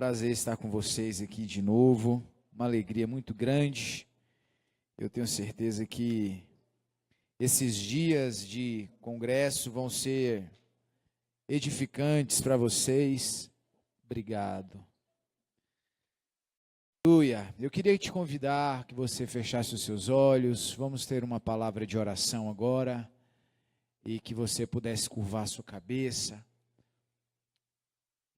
prazer estar com vocês aqui de novo, uma alegria muito grande. Eu tenho certeza que esses dias de congresso vão ser edificantes para vocês. Obrigado. Aleluia. Eu queria te convidar que você fechasse os seus olhos. Vamos ter uma palavra de oração agora e que você pudesse curvar sua cabeça.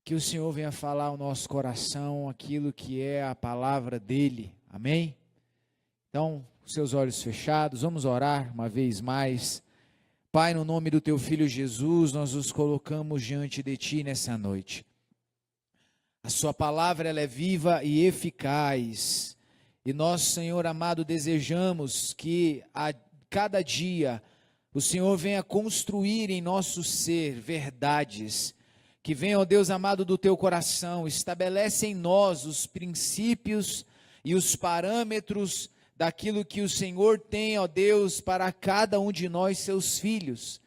Que o Senhor venha falar ao nosso coração aquilo que é a palavra dEle. Amém? Então, com seus olhos fechados, vamos orar uma vez mais. Pai, no nome do Teu Filho Jesus, nós nos colocamos diante de Ti nessa noite. A Sua palavra ela é viva e eficaz. E nós, Senhor amado, desejamos que a cada dia o Senhor venha construir em nosso ser verdades que venha, ó Deus amado, do teu coração, estabelece em nós os princípios e os parâmetros daquilo que o Senhor tem, ó Deus, para cada um de nós, seus filhos.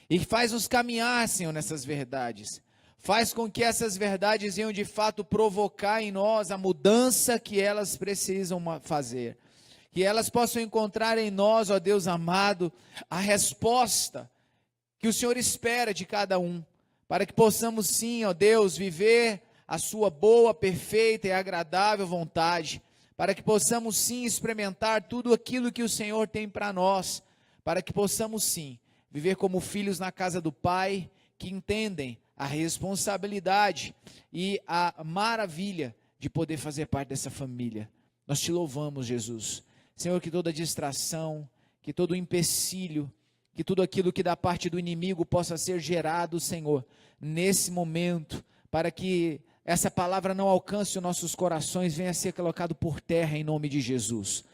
E faz-nos caminhar, Senhor, nessas verdades. Faz com que essas verdades venham de fato provocar em nós a mudança que elas precisam fazer. Que elas possam encontrar em nós, ó Deus amado, a resposta que o Senhor espera de cada um. Para que possamos sim, ó Deus, viver a sua boa, perfeita e agradável vontade. Para que possamos sim experimentar tudo aquilo que o Senhor tem para nós. Para que possamos sim viver como filhos na casa do Pai, que entendem a responsabilidade e a maravilha de poder fazer parte dessa família. Nós te louvamos, Jesus. Senhor, que toda distração, que todo empecilho, que tudo aquilo que da parte do inimigo possa ser gerado, Senhor, nesse momento, para que essa palavra não alcance os nossos corações, venha a ser colocado por terra em nome de Jesus.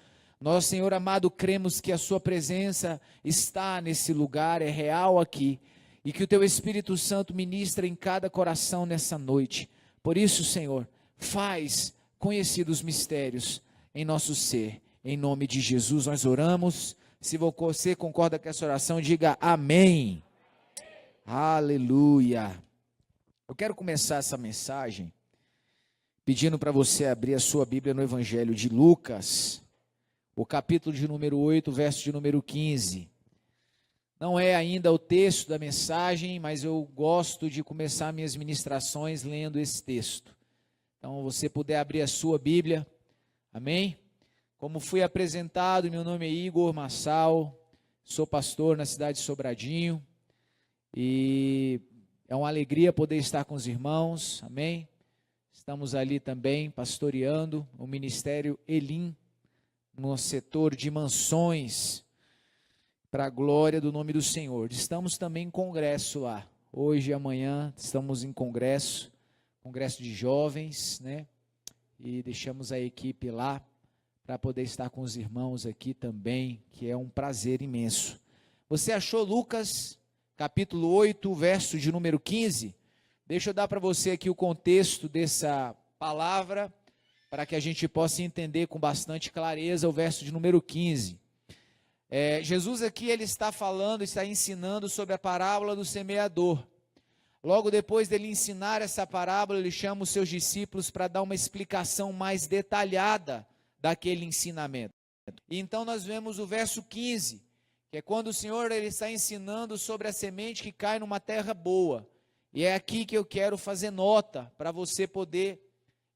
Nós, Senhor amado, cremos que a sua presença está nesse lugar, é real aqui, e que o teu Espírito Santo ministra em cada coração nessa noite. Por isso, Senhor, faz conhecidos os mistérios em nosso ser. Em nome de Jesus nós oramos. Se você concorda com essa oração, diga amém. Aleluia. Eu quero começar essa mensagem pedindo para você abrir a sua Bíblia no Evangelho de Lucas, o capítulo de número 8, verso de número 15. Não é ainda o texto da mensagem, mas eu gosto de começar minhas ministrações lendo esse texto. Então, você puder abrir a sua Bíblia, amém? Como fui apresentado, meu nome é Igor Massal, sou pastor na cidade de Sobradinho e é uma alegria poder estar com os irmãos, amém? Estamos ali também pastoreando o Ministério Elim, no setor de mansões, para a glória do nome do Senhor. Estamos também em congresso lá, hoje e amanhã estamos em congresso de jovens, né? E deixamos a equipe lá, para poder estar com os irmãos aqui também, que é um prazer imenso. Você achou Lucas, capítulo 8, verso de número 15? Deixa eu dar para você aqui o contexto dessa palavra, para que a gente possa entender com bastante clareza o verso de número 15. Jesus aqui, ele está falando, está ensinando sobre a parábola do semeador. Logo depois dele ensinar essa parábola, ele chama os seus discípulos para dar uma explicação mais detalhada daquele ensinamento. E então nós vemos o verso 15, que é quando o Senhor ele está ensinando sobre a semente que cai numa terra boa. E é aqui que eu quero fazer nota, para você poder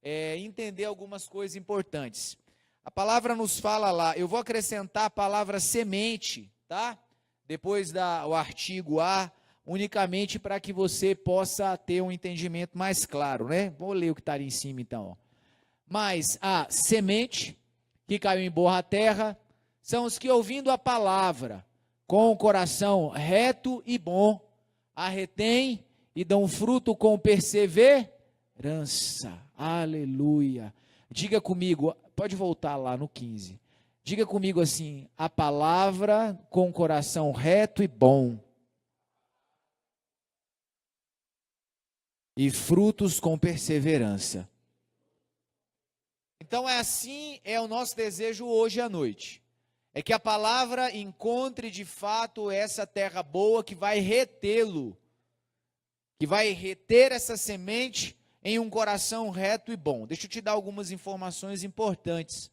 entender algumas coisas importantes. A palavra nos fala lá, eu vou acrescentar a palavra semente, tá? Depois o artigo A, unicamente para que você possa ter um entendimento mais claro, né? Vou ler o que está ali em cima então, ó. Mas a semente que caiu em boa terra são os que, ouvindo a palavra com o coração reto e bom, a retêm e dão fruto com perseverança. Aleluia. Diga comigo, pode voltar lá no 15. Diga comigo assim: a palavra com o coração reto e bom, e frutos com perseverança. Então é o nosso desejo hoje à noite. É que a palavra encontre de fato essa terra boa que vai retê-lo, que vai reter essa semente em um coração reto e bom. Deixa eu te dar algumas informações importantes.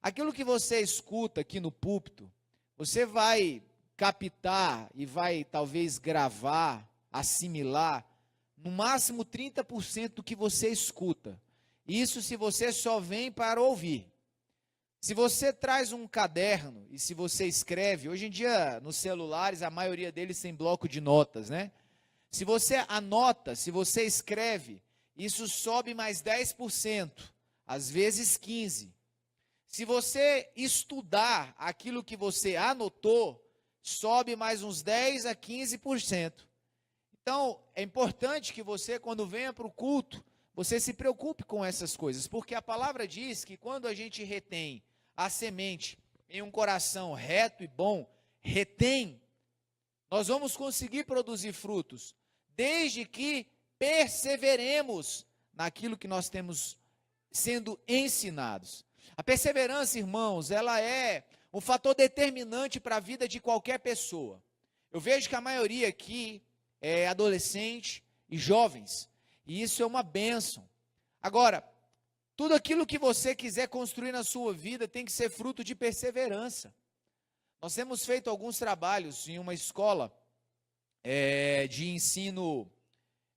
Aquilo que você escuta aqui no púlpito, você vai captar e vai talvez gravar, assimilar, no máximo 30% do que você escuta. Isso se você só vem para ouvir. Se você traz um caderno e se você escreve, hoje em dia nos celulares a maioria deles tem bloco de notas, né? Se você anota, se você escreve, isso sobe mais 10%, às vezes 15%. Se você estudar aquilo que você anotou, sobe mais uns 10 a 15%. Então, é importante que você, quando venha para o culto, você se preocupe com essas coisas, porque a palavra diz que quando a gente retém a semente em um coração reto e bom, nós vamos conseguir produzir frutos, desde que perseveremos naquilo que nós temos sendo ensinados. A perseverança, irmãos, ela é um fator determinante para a vida de qualquer pessoa. Eu vejo que a maioria aqui é adolescente e jovens, e isso é uma bênção. Agora, tudo aquilo que você quiser construir na sua vida tem que ser fruto de perseverança. Nós temos feito alguns trabalhos em uma escola de ensino,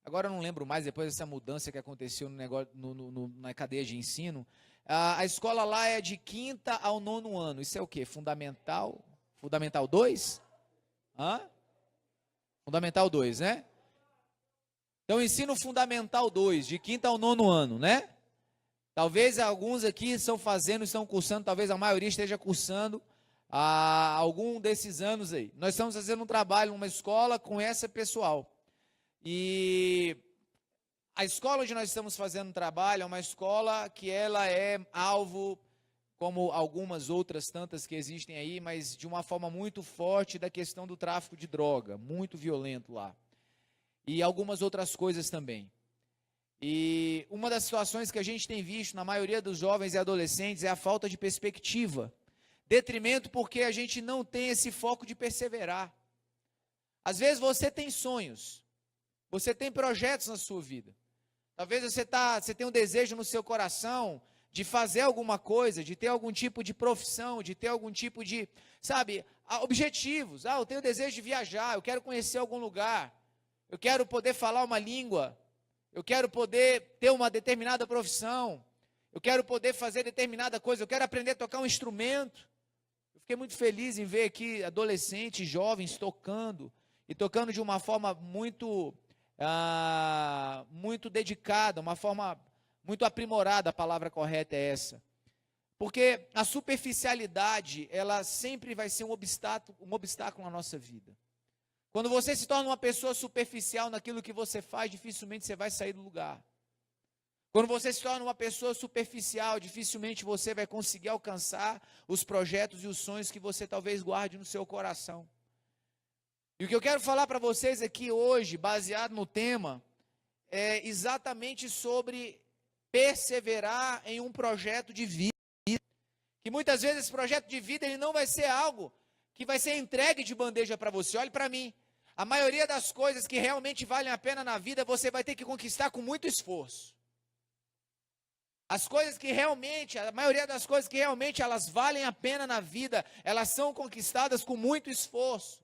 agora eu não lembro mais, depois dessa mudança que aconteceu no negócio, na cadeia de ensino. A escola lá é de 5º ao 9º ano. Isso é o quê? Fundamental 2? Fundamental 2, né? Então, ensino fundamental 2, de 5º ao 9º ano, né? Talvez alguns aqui estão cursando, talvez a maioria esteja cursando algum desses anos aí. Nós estamos fazendo um trabalho numa escola com essa pessoal. E a escola onde nós estamos fazendo um trabalho é uma escola que ela é alvo, como algumas outras tantas que existem aí, mas de uma forma muito forte da questão do tráfico de droga, muito violento lá. E algumas outras coisas também. E uma das situações que a gente tem visto na maioria dos jovens e adolescentes é a falta de perspectiva. Detrimento porque a gente não tem esse foco de perseverar. Às vezes você tem sonhos, você tem projetos na sua vida. Talvez você tenha um desejo no seu coração de fazer alguma coisa, de ter algum tipo de profissão, de ter algum tipo de, objetivos. Eu tenho desejo de viajar, eu quero conhecer algum lugar, eu quero poder falar uma língua, eu quero poder ter uma determinada profissão, eu quero poder fazer determinada coisa, eu quero aprender a tocar um instrumento. Eu fiquei muito feliz em ver aqui adolescentes, jovens tocando, e tocando de uma forma muito dedicada, uma forma muito aprimorada, a palavra correta é essa. Porque a superficialidade, ela sempre vai ser um obstáculo na nossa vida. Quando você se torna uma pessoa superficial naquilo que você faz, dificilmente você vai sair do lugar. Quando você se torna uma pessoa superficial, dificilmente você vai conseguir alcançar os projetos e os sonhos que você talvez guarde no seu coração. E o que eu quero falar para vocês aqui hoje, baseado no tema, é exatamente sobre perseverar em um projeto de vida. Que muitas vezes esse projeto de vida ele não vai ser algo que vai ser entregue de bandeja para você. Olhe para mim, a maioria das coisas que realmente valem a pena na vida, você vai ter que conquistar com muito esforço. A maioria das coisas que realmente elas valem a pena na vida, elas são conquistadas com muito esforço.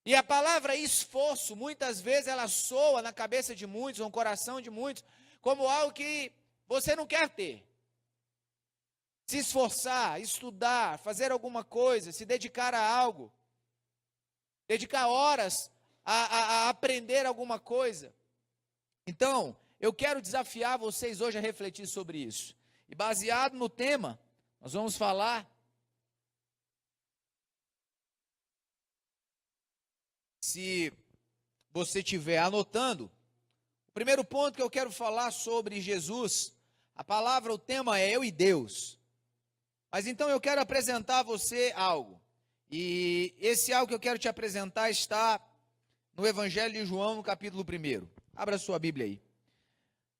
E a palavra esforço, muitas vezes ela soa na cabeça de muitos, no coração de muitos, como algo que você não quer ter. Se esforçar, estudar, fazer alguma coisa, se dedicar a algo, dedicar horas a aprender alguma coisa. Então, eu quero desafiar vocês hoje a refletir sobre isso. E baseado no tema, nós vamos falar se você estiver anotando, o primeiro ponto que eu quero falar sobre Jesus, a palavra, o tema é eu e Deus. Mas então eu quero apresentar a você algo. E esse algo que eu quero te apresentar está no Evangelho de João, no capítulo 1. Abra sua Bíblia aí.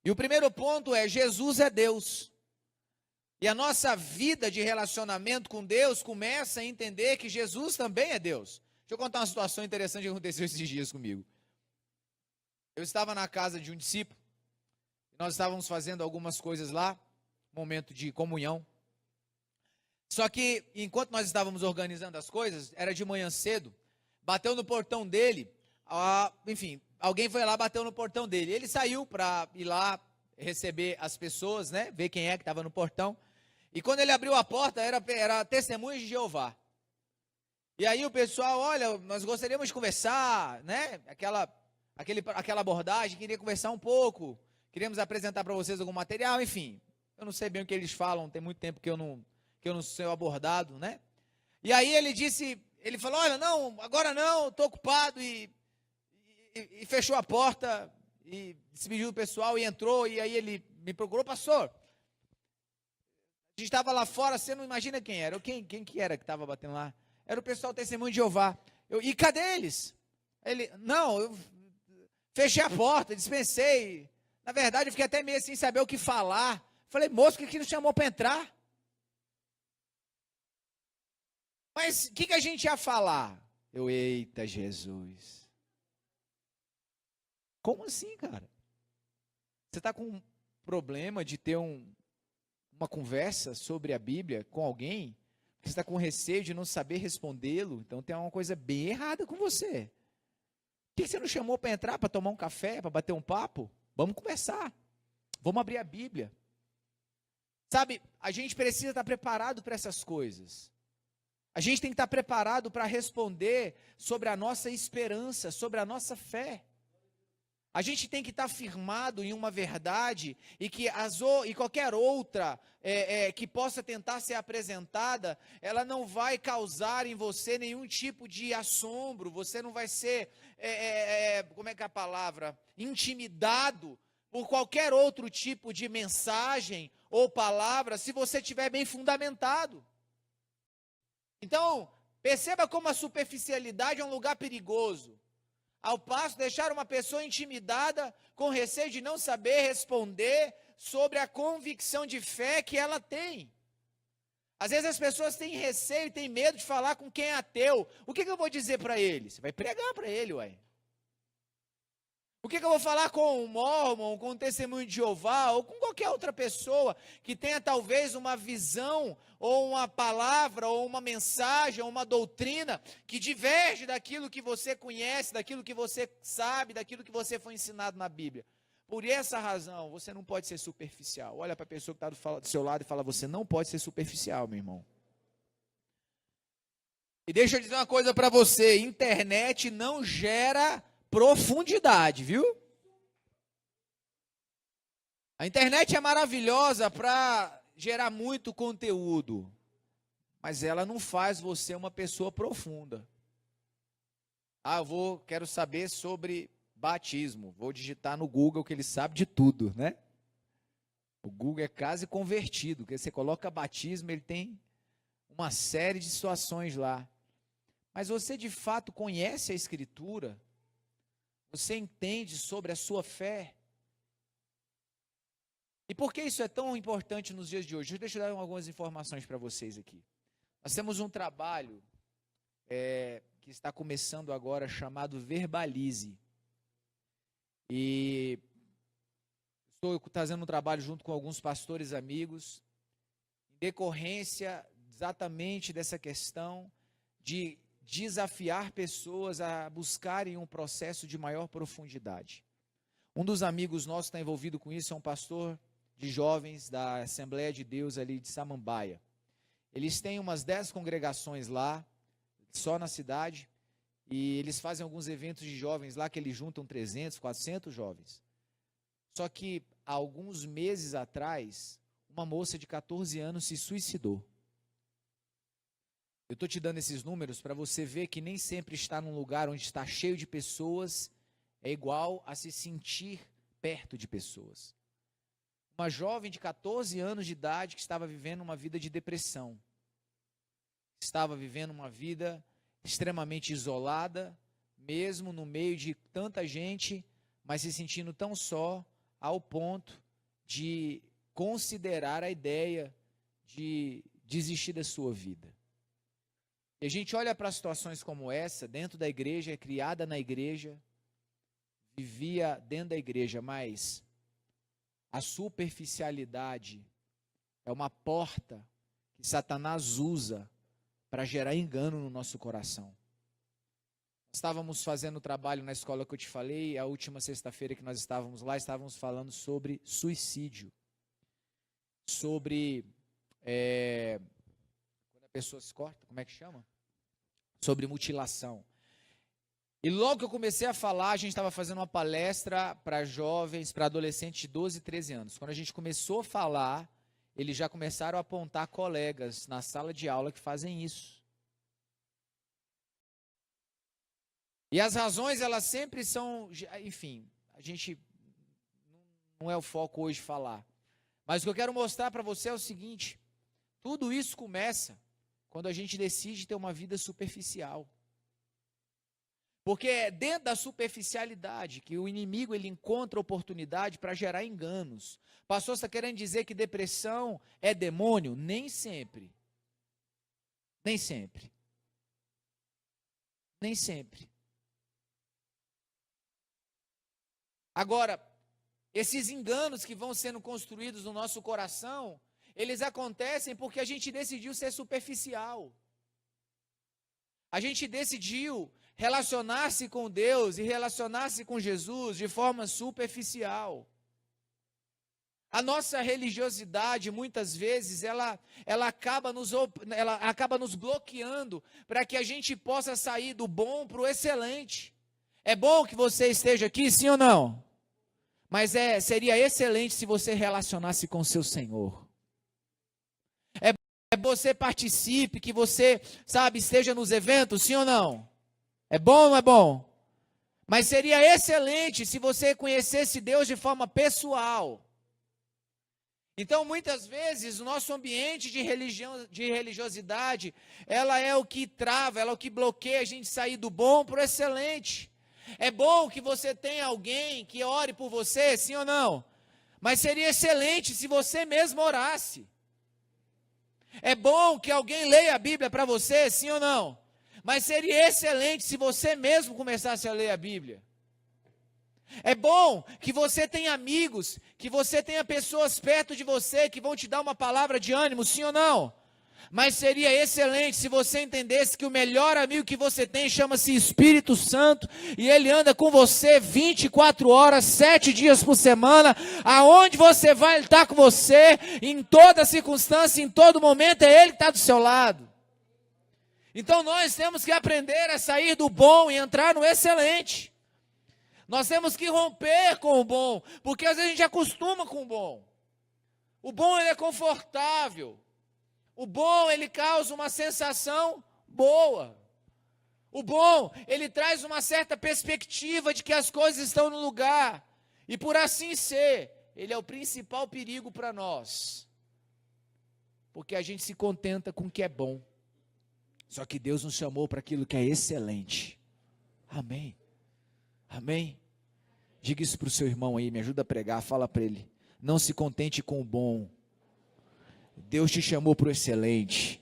E o primeiro ponto é: Jesus é Deus. E a nossa vida de relacionamento com Deus começa a entender que Jesus também é Deus. Deixa eu contar uma situação interessante que aconteceu esses dias comigo. Eu estava na casa de um discípulo, Nós estávamos fazendo algumas coisas lá, momento de comunhão. Só que, enquanto nós estávamos organizando as coisas, era de manhã cedo, bateu no portão dele, enfim, alguém foi lá, bateu no portão dele. Ele saiu para ir lá receber as pessoas, né, ver quem é que estava no portão. E quando ele abriu a porta, era Testemunhas de Jeová. E aí o pessoal, olha, nós gostaríamos de conversar, né, aquela abordagem, queria conversar um pouco, queríamos apresentar para vocês algum material, enfim. Eu não sei bem o que eles falam, tem muito tempo que eu não sou abordado, né? E aí ele falou, olha, não, agora não, estou ocupado, e fechou a porta, e se despediu do pessoal, e entrou, e aí ele me procurou, pastor, a gente estava lá fora, você não imagina quem era, quem que era que estava batendo lá? Era o pessoal do Testemunho de Jeová. E cadê eles? Ele, não, eu fechei a porta, dispensei, na verdade eu fiquei até meio sem saber o que falar. Falei, moço, que nos chamou para entrar? Mas o que a gente ia falar? Eita Jesus. Como assim, cara? Você está com um problema de ter uma conversa sobre a Bíblia com alguém? Você está com receio de não saber respondê-lo? Então tem uma coisa bem errada com você. Por que você não chamou para entrar, para tomar um café, para bater um papo? Vamos conversar. Vamos abrir a Bíblia. Sabe, a gente precisa estar preparado para essas coisas. A gente tem que estar preparado para responder sobre a nossa esperança, sobre a nossa fé. A gente tem que estar firmado em uma verdade e que e qualquer outra que possa tentar ser apresentada, ela não vai causar em você nenhum tipo de assombro, você não vai ser, como é que é a palavra? Intimidado por qualquer outro tipo de mensagem ou palavra, se você estiver bem fundamentado. Então, perceba como a superficialidade é um lugar perigoso. Ao passo de deixar uma pessoa intimidada com receio de não saber responder sobre a convicção de fé que ela tem. Às vezes as pessoas têm receio e têm medo de falar com quem é ateu. O que eu vou dizer para ele? Você vai pregar para ele, ué. O que eu vou falar com um mormon, com um testemunho de Jeová, ou com qualquer outra pessoa que tenha talvez uma visão, ou uma palavra, ou uma mensagem, ou uma doutrina que diverge daquilo que você conhece, daquilo que você sabe, daquilo que você foi ensinado na Bíblia. Por essa razão, você não pode ser superficial. Olha para a pessoa que está do seu lado e fala, você não pode ser superficial, meu irmão. E deixa eu dizer uma coisa para você, internet não gera profundidade, viu? A internet é maravilhosa para gerar muito conteúdo, mas ela não faz você uma pessoa profunda. Quero saber sobre batismo. Vou digitar no Google que ele sabe de tudo, né? O Google é quase convertido, porque você coloca batismo, ele tem uma série de situações lá. Mas você de fato conhece a Escritura? Você entende sobre a sua fé? E por que isso é tão importante nos dias de hoje? Deixa eu dar algumas informações para vocês aqui. Nós temos um trabalho que está começando agora chamado Verbalize. E estou fazendo um trabalho junto com alguns pastores amigos, em decorrência exatamente dessa questão de desafiar pessoas a buscarem um processo de maior profundidade. Um dos amigos nossos que está envolvido com isso é um pastor de jovens da Assembleia de Deus ali de Samambaia. Eles têm umas 10 congregações lá, só na cidade, e eles fazem alguns eventos de jovens lá que eles juntam 300, 400 jovens. Só que há alguns meses atrás, uma moça de 14 anos se suicidou. Eu estou te dando esses números para você ver que nem sempre estar num lugar onde está cheio de pessoas é igual a se sentir perto de pessoas. Uma jovem de 14 anos de idade que estava vivendo uma vida de depressão. Estava vivendo uma vida extremamente isolada, mesmo no meio de tanta gente, mas se sentindo tão só, ao ponto de considerar a ideia de desistir da sua vida. E a gente olha para situações como essa, dentro da igreja, criada na igreja, vivia dentro da igreja, mas A superficialidade é uma porta que Satanás usa para gerar engano no nosso coração. Estávamos fazendo trabalho na escola que eu te falei, a última sexta-feira que nós estávamos lá, estávamos falando sobre suicídio. Sobre, quando a pessoa se corta, como é que chama? Sobre mutilação. E logo que eu comecei a falar, a gente estava fazendo uma palestra para jovens, para adolescentes de 12 e 13 anos. Quando a gente começou a falar, eles já começaram a apontar colegas na sala de aula que fazem isso. E as razões, elas sempre são, enfim, a gente não é o foco hoje falar. Mas o que eu quero mostrar para você é o seguinte: tudo isso começa quando a gente decide ter uma vida superficial. Porque é dentro da superficialidade que o inimigo ele encontra oportunidade para gerar enganos. Pastor, você está querendo dizer que depressão é demônio? Nem sempre. Nem sempre. Nem sempre. Agora, esses enganos que vão sendo construídos no nosso coração, eles acontecem porque a gente decidiu ser superficial. A gente decidiu relacionar-se com Deus e relacionar-se com Jesus de forma superficial. A nossa religiosidade, muitas vezes, ela acaba nos bloqueando para que a gente possa sair do bom para o excelente. É bom que você esteja aqui, sim ou não? Mas seria excelente se você relacionasse com o seu Senhor. É que você participe, que você, esteja nos eventos, sim ou não? É bom ou não é bom? Mas seria excelente se você conhecesse Deus de forma pessoal. Então, muitas vezes, o nosso ambiente de religiosidade, ela é o que trava, ela é o que bloqueia a gente sair do bom para o excelente. É bom que você tenha alguém que ore por você, sim ou não? Mas seria excelente se você mesmo orasse. É bom que alguém leia a Bíblia para você, sim ou não? Mas seria excelente se você mesmo começasse a ler a Bíblia. É bom que você tenha amigos, que você tenha pessoas perto de você que vão te dar uma palavra de ânimo, sim ou não? Mas seria excelente se você entendesse que o melhor amigo que você tem chama-se Espírito Santo e ele anda com você 24 horas, 7 dias por semana. Aonde você vai, ele está com você, em toda circunstância, em todo momento, é ele que está do seu lado. Então nós temos que aprender a sair do bom e entrar no excelente. Nós temos que romper com o bom, porque às vezes a gente acostuma com o bom. O bom ele é confortável. O bom, ele causa uma sensação boa. O bom, ele traz uma certa perspectiva de que as coisas estão no lugar. E por assim ser, ele é o principal perigo para nós. Porque a gente se contenta com o que é bom. Só que Deus nos chamou para aquilo que é excelente. Amém. Amém. Diga isso para o seu irmão aí, me ajuda a pregar, fala para ele. Não se contente com o bom. Deus te chamou para o excelente.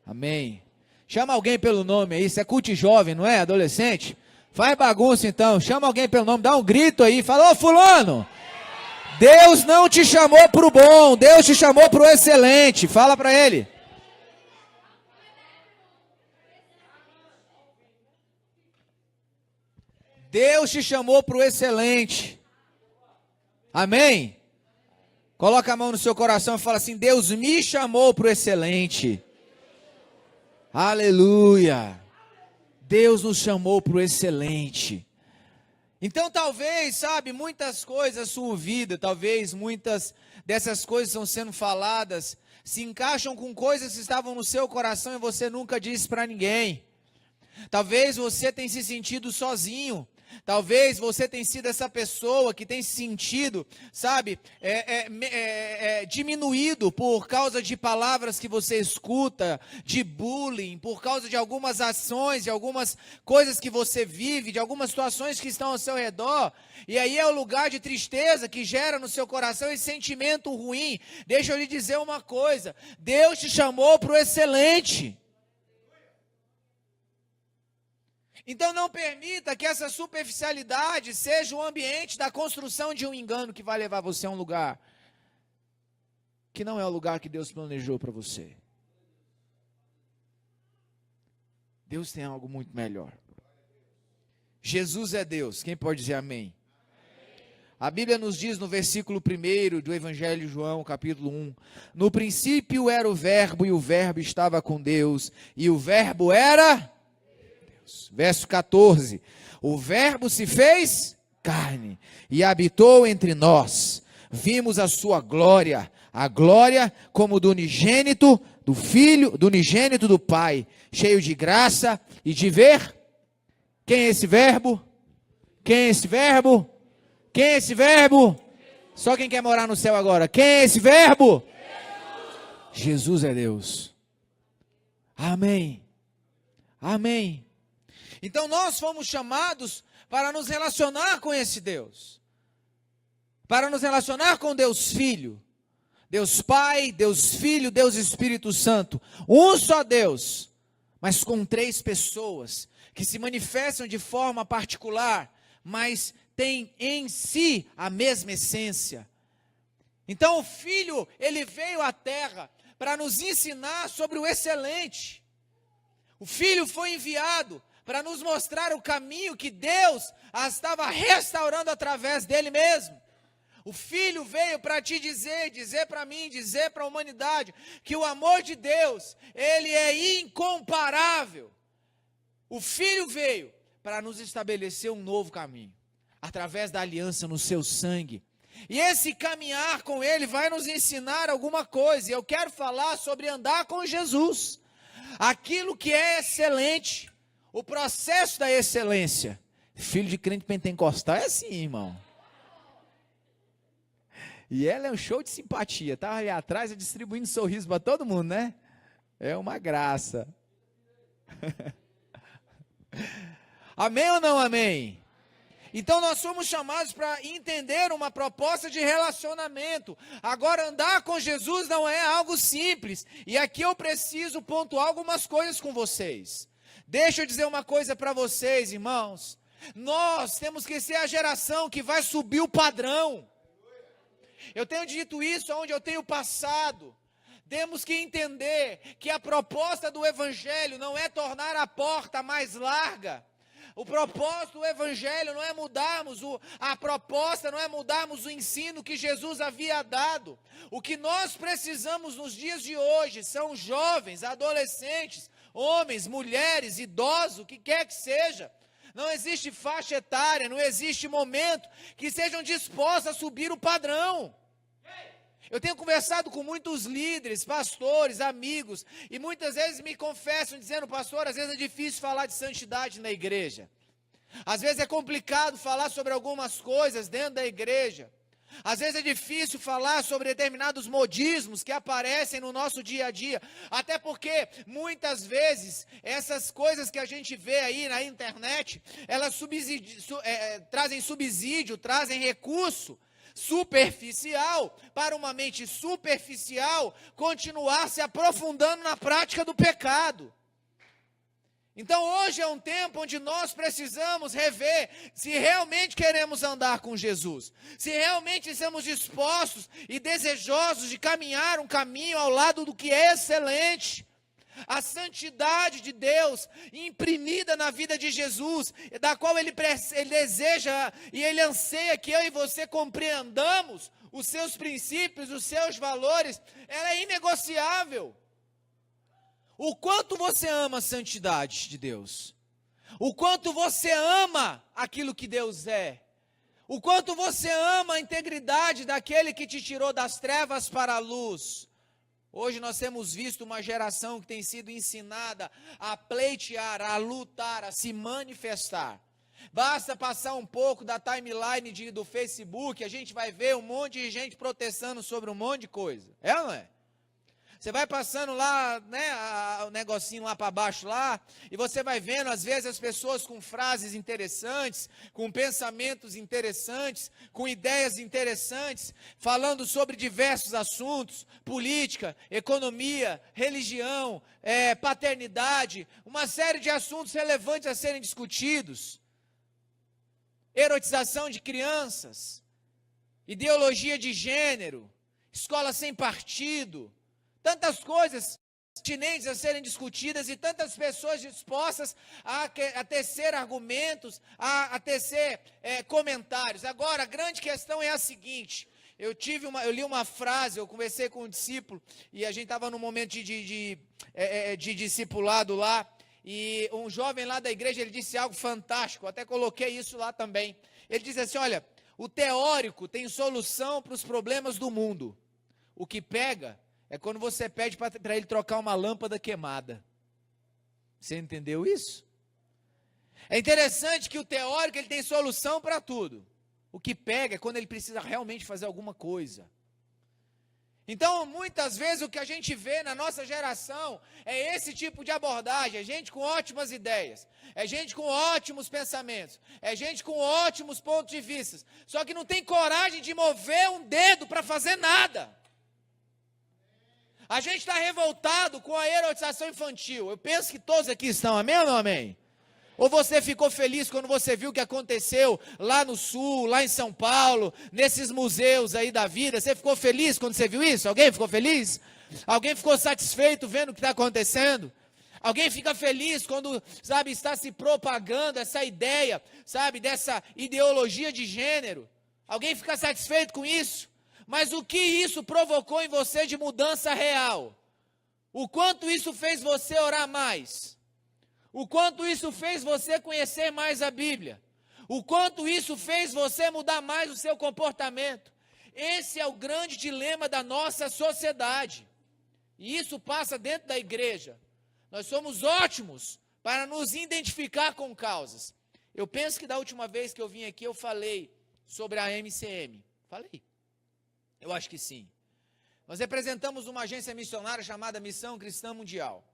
Amém. Chama alguém pelo nome aí. Isso é culto jovem, não é? Adolescente? Faz bagunça então. Chama alguém pelo nome. Dá um grito aí. Fala, ô fulano. Deus não te chamou para o bom. Deus te chamou para o excelente. Fala para ele. Deus te chamou para o excelente. Amém? Coloca a mão no seu coração e fala assim: Deus me chamou para o excelente. Aleluia. Deus nos chamou para o excelente. Então talvez, muitas coisas da sua vida, talvez muitas dessas coisas estão sendo faladas, se encaixam com coisas que estavam no seu coração e você nunca disse para ninguém. Talvez você tenha se sentido sozinho. Talvez você tenha sido essa pessoa que tem se sentido, diminuído por causa de palavras que você escuta, de bullying, por causa de algumas ações, de algumas coisas que você vive, de algumas situações que estão ao seu redor. E aí é o lugar de tristeza que gera no seu coração esse sentimento ruim. Deixa eu lhe dizer uma coisa: Deus te chamou para o excelente. Então não permita que essa superficialidade seja o ambiente da construção de um engano que vai levar você a um lugar que não é o lugar que Deus planejou para você. Deus tem algo muito melhor. Jesus é Deus. Quem pode dizer amém? A Bíblia nos diz no versículo 1 do Evangelho de João, capítulo 1, no princípio era o verbo, e o verbo estava com Deus, e o verbo era Deus. Verso 14, o verbo se fez carne, e habitou entre nós, vimos a sua glória, a glória como do unigênito do Filho, do unigênito do Pai, cheio de graça e de ver. Quem é esse verbo? Quem é esse verbo? Quem é esse verbo? Só quem quer morar no céu agora. Quem é esse verbo? Jesus é Deus. Amém. Amém. Então nós fomos chamados para nos relacionar com esse Deus. Para nos relacionar com Deus Filho. Deus Pai, Deus Filho, Deus Espírito Santo. Um só Deus, mas com três pessoas que se manifestam de forma particular, mas tem em si a mesma essência. Então o Filho, ele veio à terra para nos ensinar sobre o excelente. O Filho foi enviado para nos mostrar o caminho que Deus estava restaurando através dele mesmo. O Filho veio para te dizer para mim, dizer para a humanidade, que o amor de Deus, ele é incomparável. O Filho veio para nos estabelecer um novo caminho, através da aliança no seu sangue. E esse caminhar com ele vai nos ensinar alguma coisa. E eu quero falar sobre andar com Jesus. Aquilo que é excelente, o processo da excelência. Filho de crente pentecostal é assim, irmão. E ela é um show de simpatia. Tá ali atrás distribuindo sorriso para todo mundo, né? É uma graça. Amém ou não amém? Então nós somos chamados para entender uma proposta de relacionamento. Agora andar com Jesus não é algo simples. E aqui eu preciso pontuar algumas coisas com vocês. Deixa eu dizer uma coisa para vocês, irmãos. Nós temos que ser a geração que vai subir o padrão. Eu tenho dito isso onde eu tenho passado. Temos que entender que a proposta do Evangelho não é tornar a porta mais larga. O propósito do Evangelho não é mudarmos, a proposta não é mudarmos o ensino que Jesus havia dado. O que nós precisamos nos dias de hoje são jovens, adolescentes, homens, mulheres, idosos, o que quer que seja. Não existe faixa etária, não existe momento que sejam dispostos a subir o padrão. Eu tenho conversado com muitos líderes, pastores, amigos, e muitas vezes me confessam dizendo, pastor, às vezes é difícil falar de santidade na igreja. Às vezes é complicado falar sobre algumas coisas dentro da igreja. Às vezes é difícil falar sobre determinados modismos que aparecem no nosso dia a dia. Até porque, muitas vezes, essas coisas que a gente vê aí na internet, elas trazem subsídio, trazem recurso superficial, para uma mente superficial continuar se aprofundando na prática do pecado. Então hoje é um tempo onde nós precisamos rever se realmente queremos andar com Jesus, se realmente estamos dispostos e desejosos de caminhar um caminho ao lado do que é excelente. A santidade de Deus imprimida na vida de Jesus, da qual ele deseja e ele anseia que eu e você compreendamos os seus princípios, os seus valores, ela é inegociável. O quanto você ama a santidade de Deus, o quanto você ama aquilo que Deus é, o quanto você ama a integridade daquele que te tirou das trevas para a luz. Hoje nós temos visto uma geração que tem sido ensinada a pleitear, a lutar, a se manifestar. Basta passar um pouco da timeline do Facebook, a gente vai ver um monte de gente protestando sobre um monte de coisa. É ou não é? Você vai passando lá, né, o negocinho lá para baixo lá, e você vai vendo, às vezes, as pessoas com frases interessantes, com pensamentos interessantes, com ideias interessantes, falando sobre diversos assuntos, política, economia, religião, paternidade, uma série de assuntos relevantes a serem discutidos. Erotização de crianças, ideologia de gênero, escola sem partido, tantas coisas pertinentes a serem discutidas e tantas pessoas dispostas a tecer argumentos, a tecer comentários. Agora, a grande questão é a seguinte: eu li uma frase, eu conversei com um discípulo e a gente estava num momento de discipulado lá, e um jovem lá da igreja, ele disse algo fantástico, até coloquei isso lá também. Ele disse assim: olha, o teórico tem solução para os problemas do mundo. O que pega é quando você pede para ele trocar uma lâmpada queimada. Você entendeu isso? É interessante que o teórico ele tem solução para tudo. O que pega é quando ele precisa realmente fazer alguma coisa. Então, muitas vezes o que a gente vê na nossa geração é esse tipo de abordagem, é gente com ótimas ideias, é gente com ótimos pensamentos, é gente com ótimos pontos de vista, só que não tem coragem de mover um dedo para fazer nada. A gente está revoltado com a erotização infantil. Eu penso que todos aqui estão, amém ou não amém? Ou você ficou feliz quando você viu o que aconteceu lá no Sul, lá em São Paulo, nesses museus aí da vida? Você ficou feliz quando você viu isso? Alguém ficou feliz? Alguém ficou satisfeito vendo o que está acontecendo? Alguém fica feliz quando, sabe, está se propagando essa ideia, sabe, dessa ideologia de gênero? Alguém fica satisfeito com isso? Mas o que isso provocou em você de mudança real? O quanto isso fez você orar mais? O quanto isso fez você conhecer mais a Bíblia? O quanto isso fez você mudar mais o seu comportamento? Esse é o grande dilema da nossa sociedade. E isso passa dentro da igreja. Nós somos ótimos para nos identificar com causas. Eu penso que da última vez que eu vim aqui eu falei sobre a MCM. Falei. Eu acho que sim. Nós representamos uma agência missionária chamada Missão Cristã Mundial.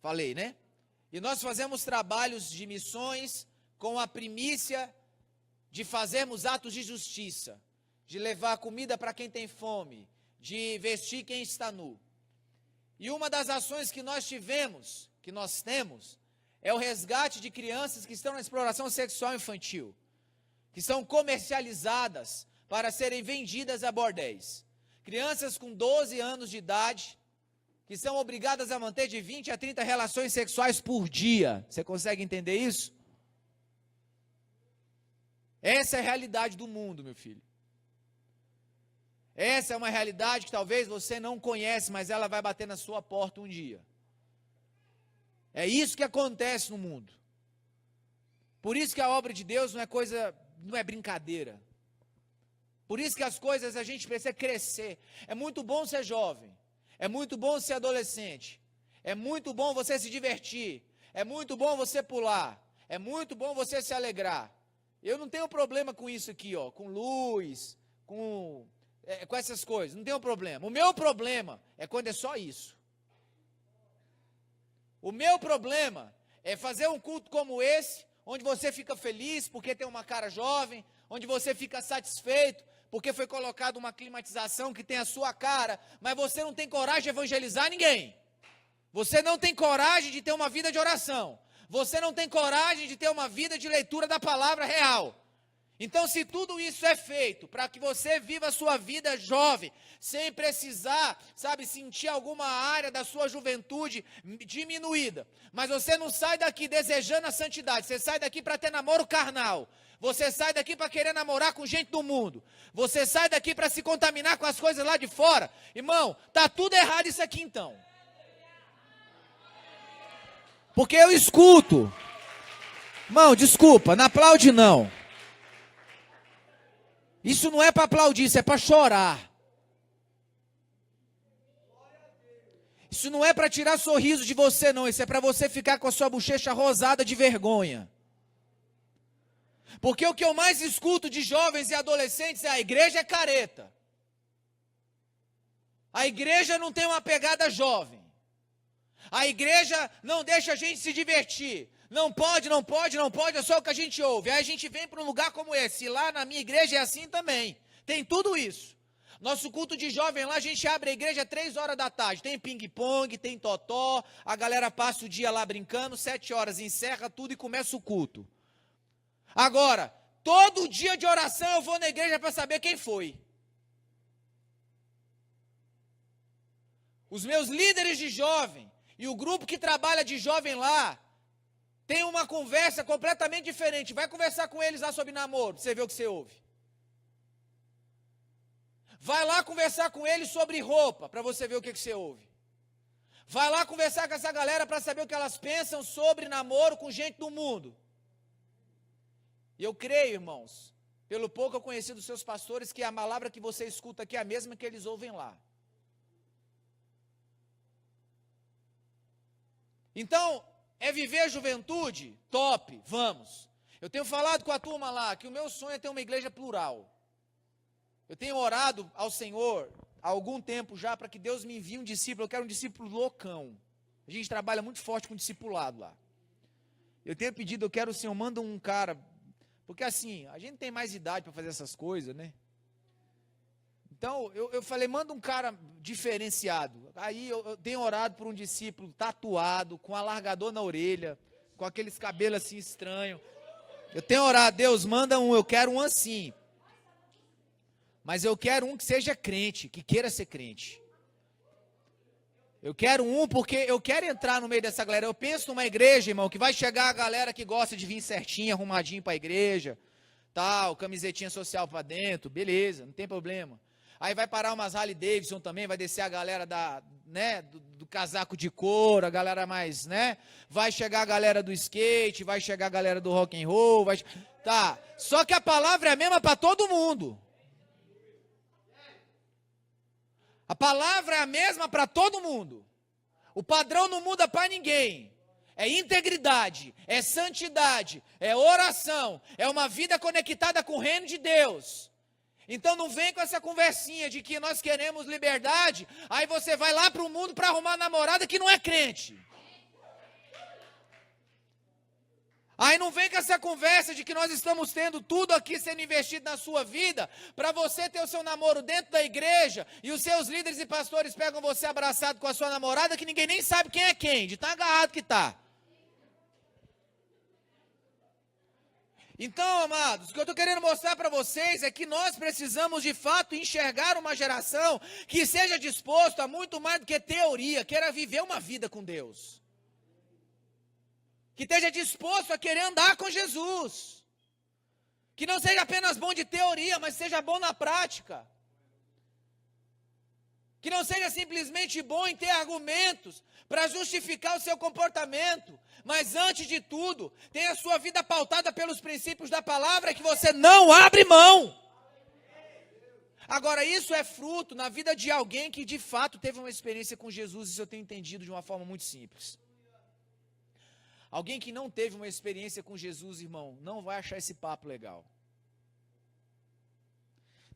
Falei, né? E nós fazemos trabalhos de missões com a primícia de fazermos atos de justiça, de levar comida para quem tem fome, de vestir quem está nu. E uma das ações que nós temos, é o resgate de crianças que estão na exploração sexual infantil, que são comercializadas para serem vendidas a bordéis. Crianças com 12 anos de idade, que são obrigadas a manter de 20 a 30 relações sexuais por dia. Você consegue entender isso? Essa é a realidade do mundo, meu filho. Essa é uma realidade que talvez você não conhece, mas ela vai bater na sua porta um dia. É isso que acontece no mundo. Por isso que a obra de Deus não é brincadeira. Por isso que as coisas a gente precisa crescer. É muito bom ser jovem. É muito bom ser adolescente. É muito bom você se divertir. É muito bom você pular. É muito bom você se alegrar. Eu não tenho problema com isso aqui, ó, com luz, com essas coisas. Não tenho problema. O meu problema é quando é só isso. O meu problema é fazer um culto como esse, onde você fica feliz porque tem uma cara jovem, onde você fica satisfeito porque foi colocada uma climatização que tem a sua cara, mas você não tem coragem de evangelizar ninguém. Você não tem coragem de ter uma vida de oração. Você não tem coragem de ter uma vida de leitura da palavra real. Então, se tudo isso é feito para que você viva a sua vida jovem, sem precisar, sabe, sentir alguma área da sua juventude diminuída, mas você não sai daqui desejando a santidade, você sai daqui para ter namoro carnal, você sai daqui para querer namorar com gente do mundo, você sai daqui para se contaminar com as coisas lá de fora, irmão, tá tudo errado isso aqui então. Porque eu escuto, irmão, desculpa, não aplaude não. Isso não é para aplaudir, isso é para chorar. Isso não é para tirar sorriso de você não, isso é para você ficar com a sua bochecha rosada de vergonha. Porque o que eu mais escuto de jovens e adolescentes é: a igreja é careta. A igreja não tem uma pegada jovem. A igreja não deixa a gente se divertir. Não pode, não pode, não pode, é só o que a gente ouve. Aí a gente vem para um lugar como esse. E lá na minha igreja é assim também. Tem tudo isso. Nosso culto de jovem lá, a gente abre a igreja 3 horas da tarde. Tem ping-pong, tem totó. A galera passa o dia lá brincando. 7 horas encerra tudo e começa o culto. Agora, todo dia de oração eu vou na igreja para saber quem foi. Os meus líderes de jovem e o grupo que trabalha de jovem lá tem uma conversa completamente diferente. Vai conversar com eles lá sobre namoro, pra você ver o que você ouve. Vai lá conversar com eles sobre roupa, para você ver o que você ouve. Vai lá conversar com essa galera para saber o que elas pensam sobre namoro com gente do mundo. E eu creio, irmãos, pelo pouco eu conheci dos seus pastores, que a palavra que você escuta aqui é a mesma que eles ouvem lá. Então, é viver a juventude? Top, vamos. Eu tenho falado com a turma lá que o meu sonho é ter uma igreja plural. Eu tenho orado ao Senhor há algum tempo já para que Deus me envie um discípulo. Eu quero um discípulo loucão. A gente trabalha muito forte com discipulado lá. Eu tenho pedido, eu quero, Senhor, manda um cara. Porque assim, a gente tem mais idade para fazer essas coisas, né? Então, eu falei, manda um cara diferenciado. Aí eu tenho orado por um discípulo tatuado, com alargador na orelha, com aqueles cabelos assim estranhos. Eu tenho orado, Deus, manda um, eu quero um assim. Mas eu quero um que seja crente, que queira ser crente. Eu quero um porque eu quero entrar no meio dessa galera. Eu penso numa igreja, irmão, que vai chegar a galera que gosta de vir certinho, arrumadinho para a igreja, tal, camisetinha social para dentro, beleza, não tem problema. Aí vai parar umas Harley Davidson também, vai descer a galera do casaco de couro, a galera mais, né? Vai chegar a galera do skate, vai chegar a galera do rock and roll, tá. Só que a palavra é a mesma para todo mundo. A palavra é a mesma para todo mundo. O padrão não muda para ninguém. É integridade, é santidade, é oração, é uma vida conectada com o reino de Deus. Então não vem com essa conversinha de que nós queremos liberdade, aí você vai lá para o mundo para arrumar namorada que não é crente. Aí não vem com essa conversa de que nós estamos tendo tudo aqui sendo investido na sua vida, para você ter o seu namoro dentro da igreja, e os seus líderes e pastores pegam você abraçado com a sua namorada, que ninguém nem sabe quem é quem, de tão agarrado que está. Então, amados, o que eu estou querendo mostrar para vocês é que nós precisamos, de fato, enxergar uma geração que seja disposta a muito mais do que teoria, queira viver uma vida com Deus. Que esteja disposto a querer andar com Jesus. Que não seja apenas bom de teoria, mas seja bom na prática. Que não seja simplesmente bom em ter argumentos para justificar o seu comportamento, mas antes de tudo, tenha a sua vida pautada pelos princípios da palavra que você não abre mão. Agora, isso é fruto na vida de alguém que de fato teve uma experiência com Jesus, isso eu tenho entendido de uma forma muito simples. Alguém que não teve uma experiência com Jesus, irmão, não vai achar esse papo legal.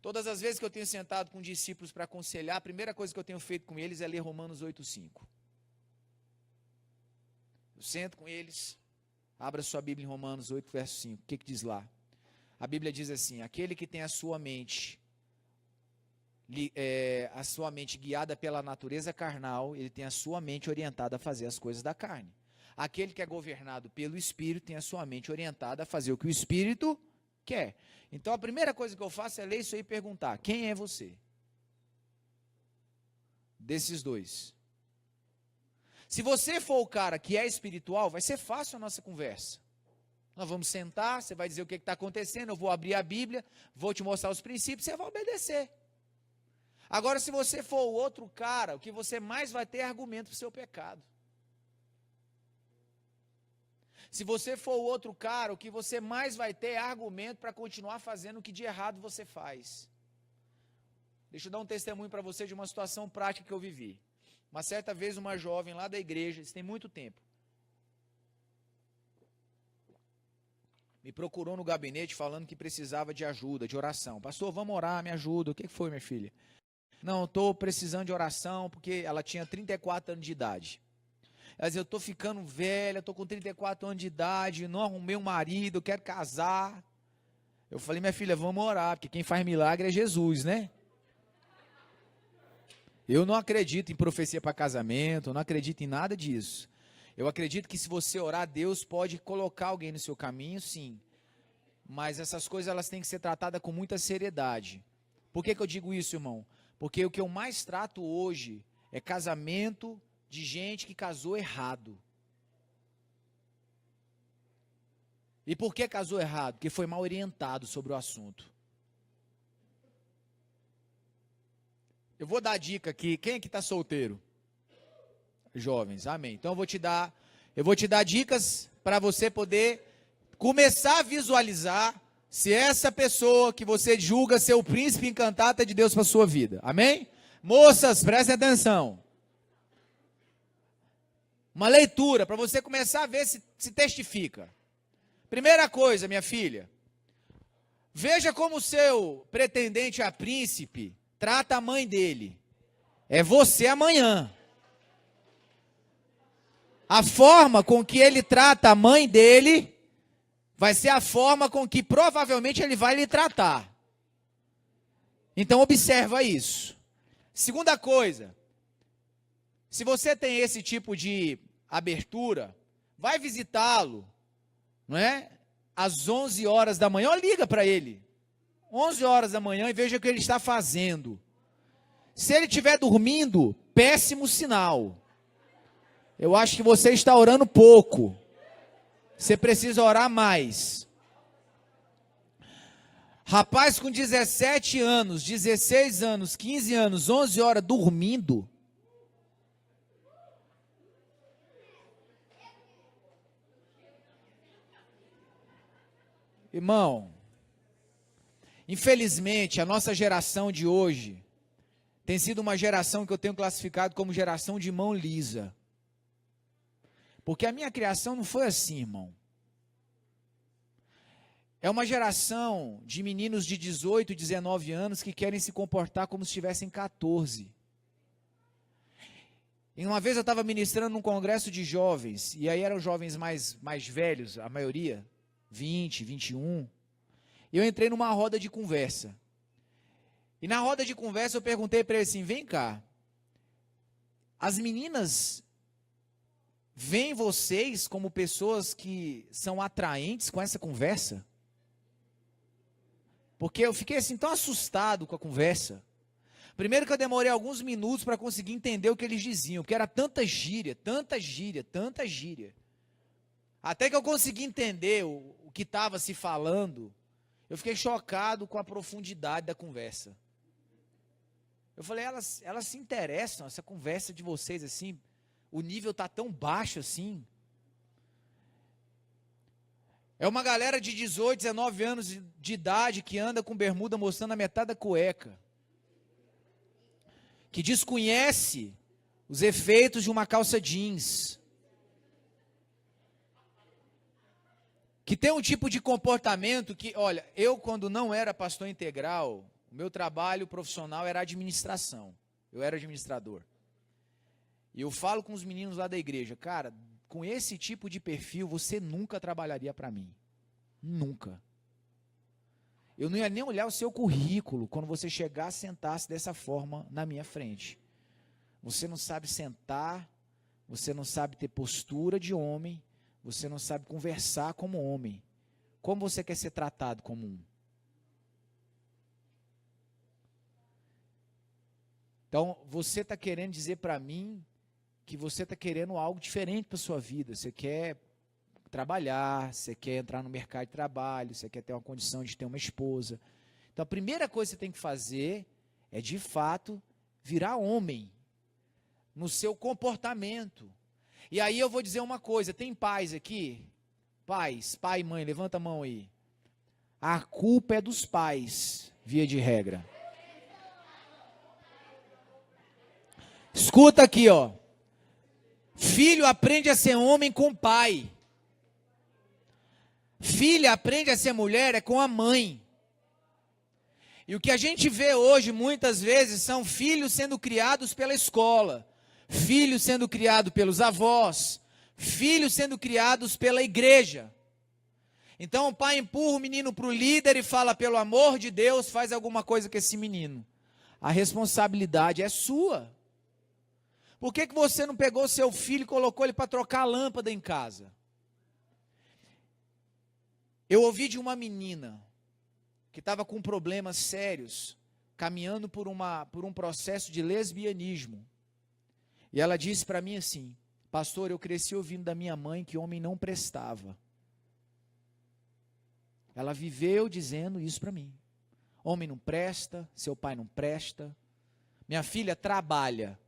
Todas as vezes que eu tenho sentado com discípulos para aconselhar, a primeira coisa que eu tenho feito com eles é ler Romanos 8:5. Eu sento com eles, abra sua Bíblia em Romanos 8, verso 5. O que diz lá? A Bíblia diz assim: aquele que tem a sua mente guiada pela natureza carnal, ele tem a sua mente orientada a fazer as coisas da carne. Aquele que é governado pelo Espírito tem a sua mente orientada a fazer o que o Espírito quer. Então a primeira coisa que eu faço é ler isso aí e perguntar: quem é você? Desses dois. Se você for o cara que é espiritual, vai ser fácil a nossa conversa. Nós vamos sentar, você vai dizer o que está acontecendo, eu vou abrir a Bíblia, vou te mostrar os princípios, você vai obedecer. Agora, se você for o outro cara, o que você mais vai ter é argumento para o seu pecado. Se você for o outro cara, o que você mais vai ter é argumento para continuar fazendo o que de errado você faz. Deixa eu dar um testemunho para você de uma situação prática que eu vivi. Uma certa vez, uma jovem lá da igreja, isso tem muito tempo, me procurou no gabinete falando que precisava de ajuda, de oração. Pastor, vamos orar, me ajuda. O que foi, minha filha? Não, estou precisando de oração, porque ela tinha 34 anos de idade. Ela dizia, eu estou ficando velha, estou com 34 anos de idade, não arrumei um marido, eu quero casar. Eu falei, minha filha, vamos orar, porque quem faz milagre é Jesus, né? Eu não acredito em profecia para casamento, eu não acredito em nada disso. Eu acredito que se você orar, Deus pode colocar alguém no seu caminho, sim. Mas essas coisas elas têm que ser tratadas com muita seriedade. Por que eu digo isso, irmão? Porque o que eu mais trato hoje é casamento de gente que casou errado. E por que casou errado? Porque foi mal orientado sobre o assunto. Eu vou dar a dica aqui. Quem aqui está solteiro? Jovens, amém. Então eu vou te dar dicas para você poder começar a visualizar se essa pessoa que você julga ser o príncipe encantado é de Deus para a sua vida. Amém? Moças, prestem atenção. Uma leitura para você começar a ver se testifica. Primeira coisa, minha filha. Veja como o seu pretendente a príncipe trata a mãe dele. É você amanhã. A forma com que ele trata a mãe dele vai ser a forma com que provavelmente ele vai lhe tratar. Então observa isso. Segunda coisa, se você tem esse tipo de abertura, vai visitá-lo, não é? Às 11 horas da manhã, ou liga para ele. 11 horas da manhã e veja o que ele está fazendo. Se ele estiver dormindo, péssimo sinal. Eu acho que você está orando pouco. Você precisa orar mais. Rapaz com 17 anos, 16 anos, 15 anos, 11 horas dormindo. Irmão, infelizmente a nossa geração de hoje tem sido uma geração que eu tenho classificado como geração de mão lisa. Porque a minha criação não foi assim, irmão. É uma geração de meninos de 18, 19 anos que querem se comportar como se tivessem 14. E uma vez eu estava ministrando num congresso de jovens, e aí eram jovens mais velhos, a maioria, 20, 21. E eu entrei numa roda de conversa. E na roda de conversa eu perguntei para ele assim, vem cá, as meninas veem vocês como pessoas que são atraentes com essa conversa? Porque eu fiquei assim tão assustado com a conversa. Primeiro que eu demorei alguns minutos para conseguir entender o que eles diziam, porque era tanta gíria, tanta gíria, tanta gíria. Até que eu consegui entender o que estava se falando, eu fiquei chocado com a profundidade da conversa. Eu falei, elas se interessam, essa conversa de vocês assim, o nível está tão baixo assim. É uma galera de 18, 19 anos de idade que anda com bermuda mostrando a metade da cueca. Que desconhece os efeitos de uma calça jeans. Que tem um tipo de comportamento que, olha, eu quando não era pastor integral, o meu trabalho profissional era administração. Eu era administrador. E eu falo com os meninos lá da igreja, cara, com esse tipo de perfil, você nunca trabalharia para mim. Nunca. Eu não ia nem olhar o seu currículo quando você chegar, sentasse dessa forma na minha frente. Você não sabe sentar, você não sabe ter postura de homem, você não sabe conversar como homem. Como você quer ser tratado como um? Então, você está querendo dizer para mim que você está querendo algo diferente para a sua vida. Você quer trabalhar, você quer entrar no mercado de trabalho, você quer ter uma condição de ter uma esposa. Então, a primeira coisa que você tem que fazer é, de fato, virar homem no seu comportamento. E aí eu vou dizer uma coisa, tem pais aqui? Pais, pai e mãe, levanta a mão aí. A culpa é dos pais, via de regra. Escuta aqui, ó. Filho aprende a ser homem com o pai. Filha aprende a ser mulher é com a mãe. E o que a gente vê hoje, muitas vezes, são filhos sendo criados pela escola, filhos sendo criados pelos avós, filhos sendo criados pela igreja. Então o pai empurra o menino para o líder e fala, pelo amor de Deus, faz alguma coisa com esse menino. A responsabilidade é sua. Por que você não pegou seu filho e colocou ele para trocar a lâmpada em casa? Eu ouvi de uma menina que estava com problemas sérios, caminhando por um processo de lesbianismo. E ela disse para mim assim, pastor, eu cresci ouvindo da minha mãe que homem não prestava. Ela viveu dizendo isso para mim. Homem não presta, seu pai não presta. Minha filha, trabalha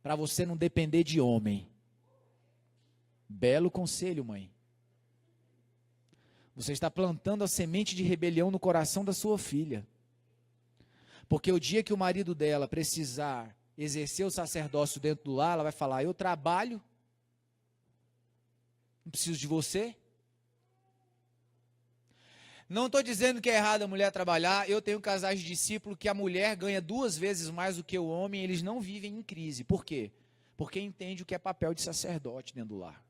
para você não depender de homem. Belo conselho, mãe. Você está plantando a semente de rebelião no coração da sua filha. Porque o dia que o marido dela precisar exercer o sacerdócio dentro do lar, ela vai falar, eu trabalho, não preciso de você. Não estou dizendo que é errado a mulher trabalhar, eu tenho casais de discípulos que a mulher ganha 2 vezes mais do que o homem, eles não vivem em crise. Por quê? Porque entende o que é papel de sacerdote dentro do lar.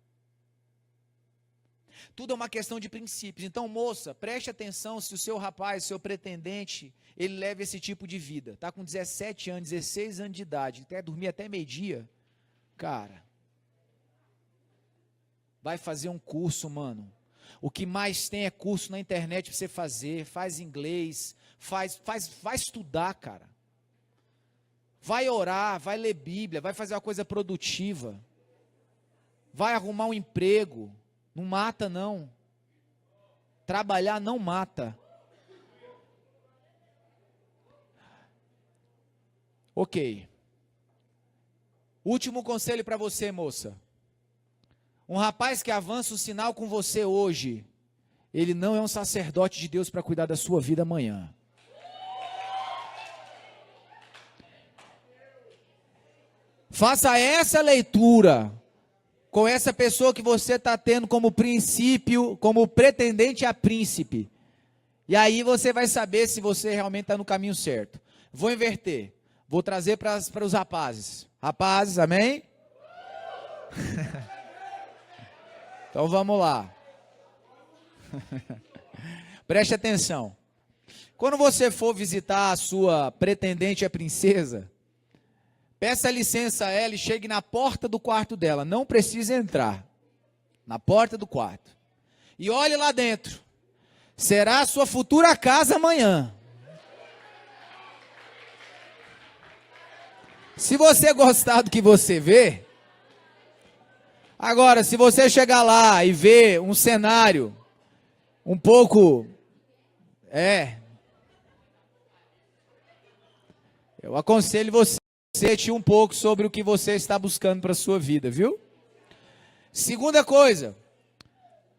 Tudo é uma questão de princípios. Então, moça, preste atenção se o seu rapaz, seu pretendente, ele leva esse tipo de vida. Está com 17 anos, 16 anos de idade, quer dormir até meio-dia. Cara, vai fazer um curso, mano. O que mais tem é curso na internet para você fazer, faz inglês, vai estudar, cara. Vai orar, vai ler Bíblia, vai fazer uma coisa produtiva. Vai arrumar um emprego. Não mata, não. Trabalhar não mata. Ok. Último conselho para você, moça. Um rapaz que avança o sinal com você hoje, ele não é um sacerdote de Deus para cuidar da sua vida amanhã. Faça essa leitura com essa pessoa que você está tendo como princípio, como pretendente a príncipe. E aí você vai saber se você realmente está no caminho certo. Vou inverter. Vou trazer para os rapazes. Rapazes, amém? Então vamos lá. Preste atenção. Quando você for visitar a sua pretendente a princesa, peça licença a ela e chegue na porta do quarto dela. Não precisa entrar. Na porta do quarto. E olhe lá dentro. Será a sua futura casa amanhã. Se você gostar do que você vê, agora, se você chegar lá e ver um cenário um pouco, eu aconselho você a refletir um pouco sobre o que você está buscando para a sua vida, viu? Segunda coisa,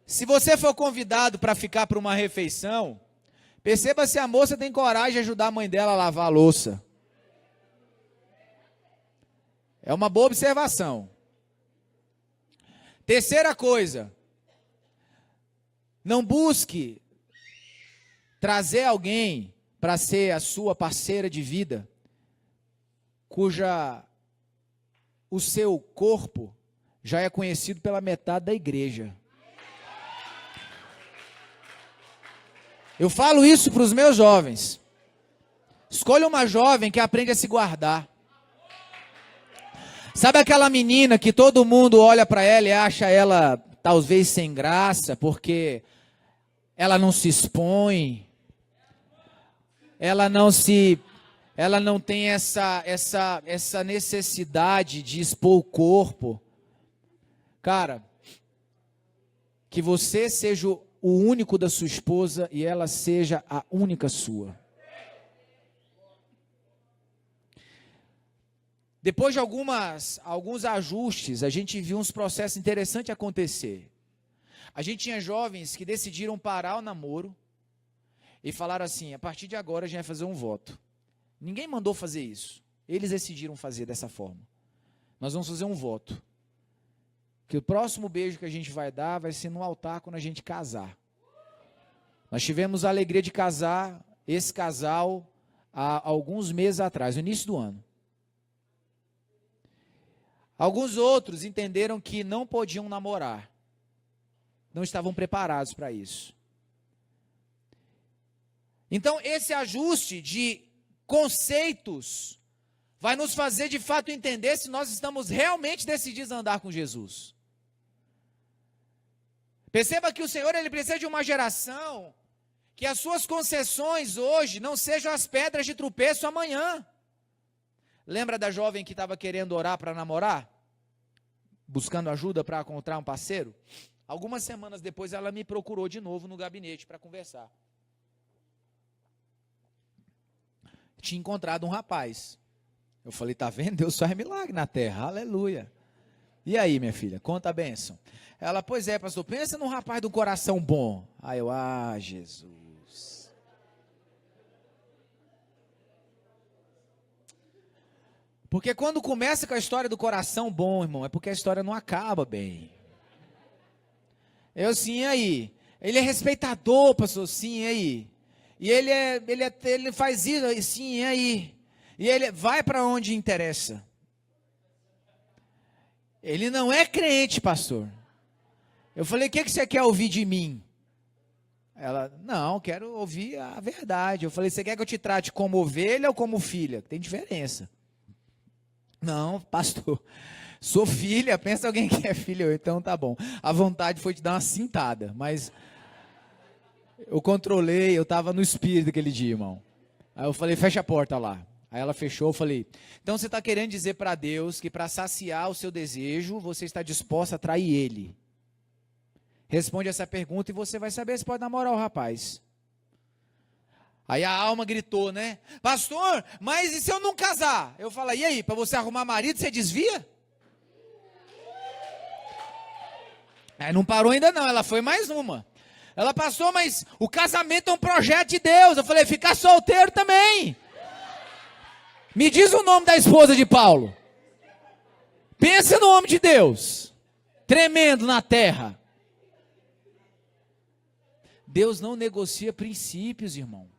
se você for convidado para ficar para uma refeição, perceba se a moça tem coragem de ajudar a mãe dela a lavar a louça. É uma boa observação. Terceira coisa, não busque trazer alguém para ser a sua parceira de vida, o seu corpo já é conhecido pela metade da igreja. Eu falo isso para os meus jovens. Escolha uma jovem que aprende a se guardar. Sabe aquela menina que todo mundo olha para ela e acha ela talvez sem graça, porque ela não se expõe, ela não tem essa necessidade de expor o corpo. Cara, que você seja o único da sua esposa e ela seja a única sua. Depois de alguns ajustes, a gente viu uns processos interessantes acontecer. A gente tinha jovens que decidiram parar o namoro e falaram assim, a partir de agora a gente vai fazer um voto. Ninguém mandou fazer isso. Eles decidiram fazer dessa forma. Nós vamos fazer um voto. Que o próximo beijo que a gente vai dar vai ser no altar quando a gente casar. Nós tivemos a alegria de casar esse casal há alguns meses atrás, no início do ano. Alguns outros entenderam que não podiam namorar. Não estavam preparados para isso. Então, esse ajuste de conceitos vai nos fazer, de fato, entender se nós estamos realmente decididos a andar com Jesus. Perceba que o Senhor, Ele precisa de uma geração que as suas concessões hoje não sejam as pedras de tropeço amanhã. Lembra da jovem que estava querendo orar para namorar? Buscando ajuda para encontrar um parceiro? Algumas semanas depois ela me procurou de novo no gabinete para conversar. Tinha encontrado um rapaz. Eu falei, tá vendo? Deus faz milagre na terra, aleluia. E aí, minha filha, conta a bênção. Ela, pois é, pastor, pensa num rapaz do coração bom. Aí eu, Jesus. Porque quando começa com a história do coração bom, irmão, é porque a história não acaba bem. Eu, sim, e aí? Ele é respeitador, pastor, sim, e aí? E ele faz isso, sim, e aí? E ele vai para onde interessa. Ele não é crente, pastor. Eu falei, o que você quer ouvir de mim? Ela, não, quero ouvir a verdade. Eu falei, você quer que eu te trate como ovelha ou como filha? Tem diferença. Não, pastor, sou filha, pensa alguém que é filha, então tá bom. A vontade foi te dar uma cintada, mas eu controlei, eu estava no espírito aquele dia, irmão. Aí eu falei, fecha a porta lá. Aí ela fechou, eu falei, então você está querendo dizer para Deus que para saciar o seu desejo, você está disposta a trair Ele. Responde essa pergunta e você vai saber se pode namorar o rapaz. Aí a alma gritou, né? Pastor, mas e se eu não casar? Eu falei, e aí, para você arrumar marido, você desvia? Aí não parou ainda não, ela foi mais uma. Ela passou, mas o casamento é um projeto de Deus. Eu falei, ficar solteiro também. Me diz o nome da esposa de Paulo. Pensa no homem de Deus. Tremendo na terra. Deus não negocia princípios, irmão.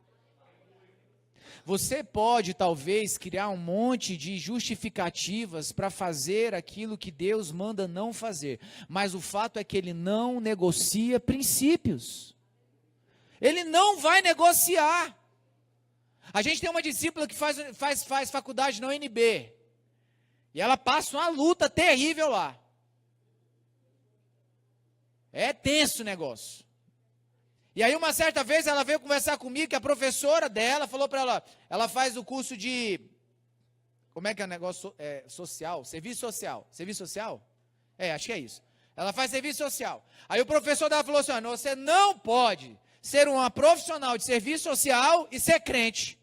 Você pode, talvez, criar um monte de justificativas para fazer aquilo que Deus manda não fazer. Mas o fato é que Ele não negocia princípios. Ele não vai negociar. A gente tem uma discípula que faz faculdade na UNB. E ela passa uma luta terrível lá. É tenso o negócio. E aí uma certa vez ela veio conversar comigo, que a professora dela falou para ela faz o curso de, como é que é o negócio social? Serviço social. Serviço social? Acho que é isso. Ela faz serviço social. Aí o professor dela falou assim, você não pode ser uma profissional de serviço social e ser crente.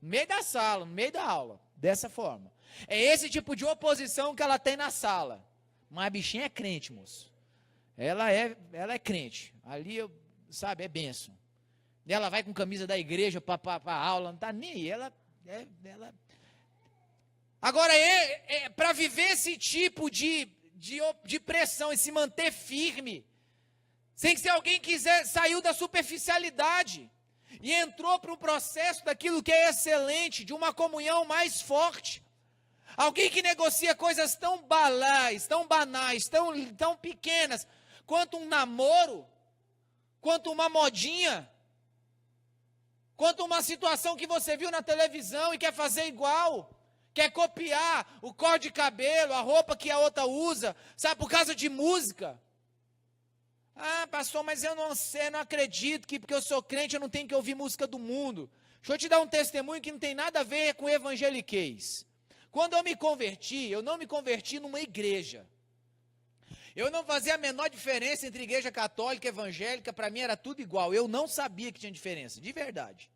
No meio da sala, no meio da aula, dessa forma. É esse tipo de oposição que ela tem na sala. Mas a bichinha é crente, moço. Ela é crente. Ali, sabe, é bênção. Ela vai com camisa da igreja para a aula, não está nem aí. Ela Agora, para viver esse tipo de pressão e se manter firme, sem que se alguém saiu da superficialidade e entrou para um processo daquilo que é excelente, de uma comunhão mais forte. Alguém que negocia coisas tão banais, tão pequenas, quanto um namoro, quanto uma modinha, quanto uma situação que você viu na televisão e quer fazer igual, quer copiar o corte de cabelo, a roupa que a outra usa, sabe, por causa de música. Pastor, mas eu não sei, não acredito que porque eu sou crente eu não tenho que ouvir música do mundo. Deixa eu te dar um testemunho que não tem nada a ver com evangeliquez. Quando eu me converti, eu não me converti numa igreja. Eu não fazia a menor diferença entre igreja católica e evangélica, para mim era tudo igual. Eu não sabia que tinha diferença, de verdade.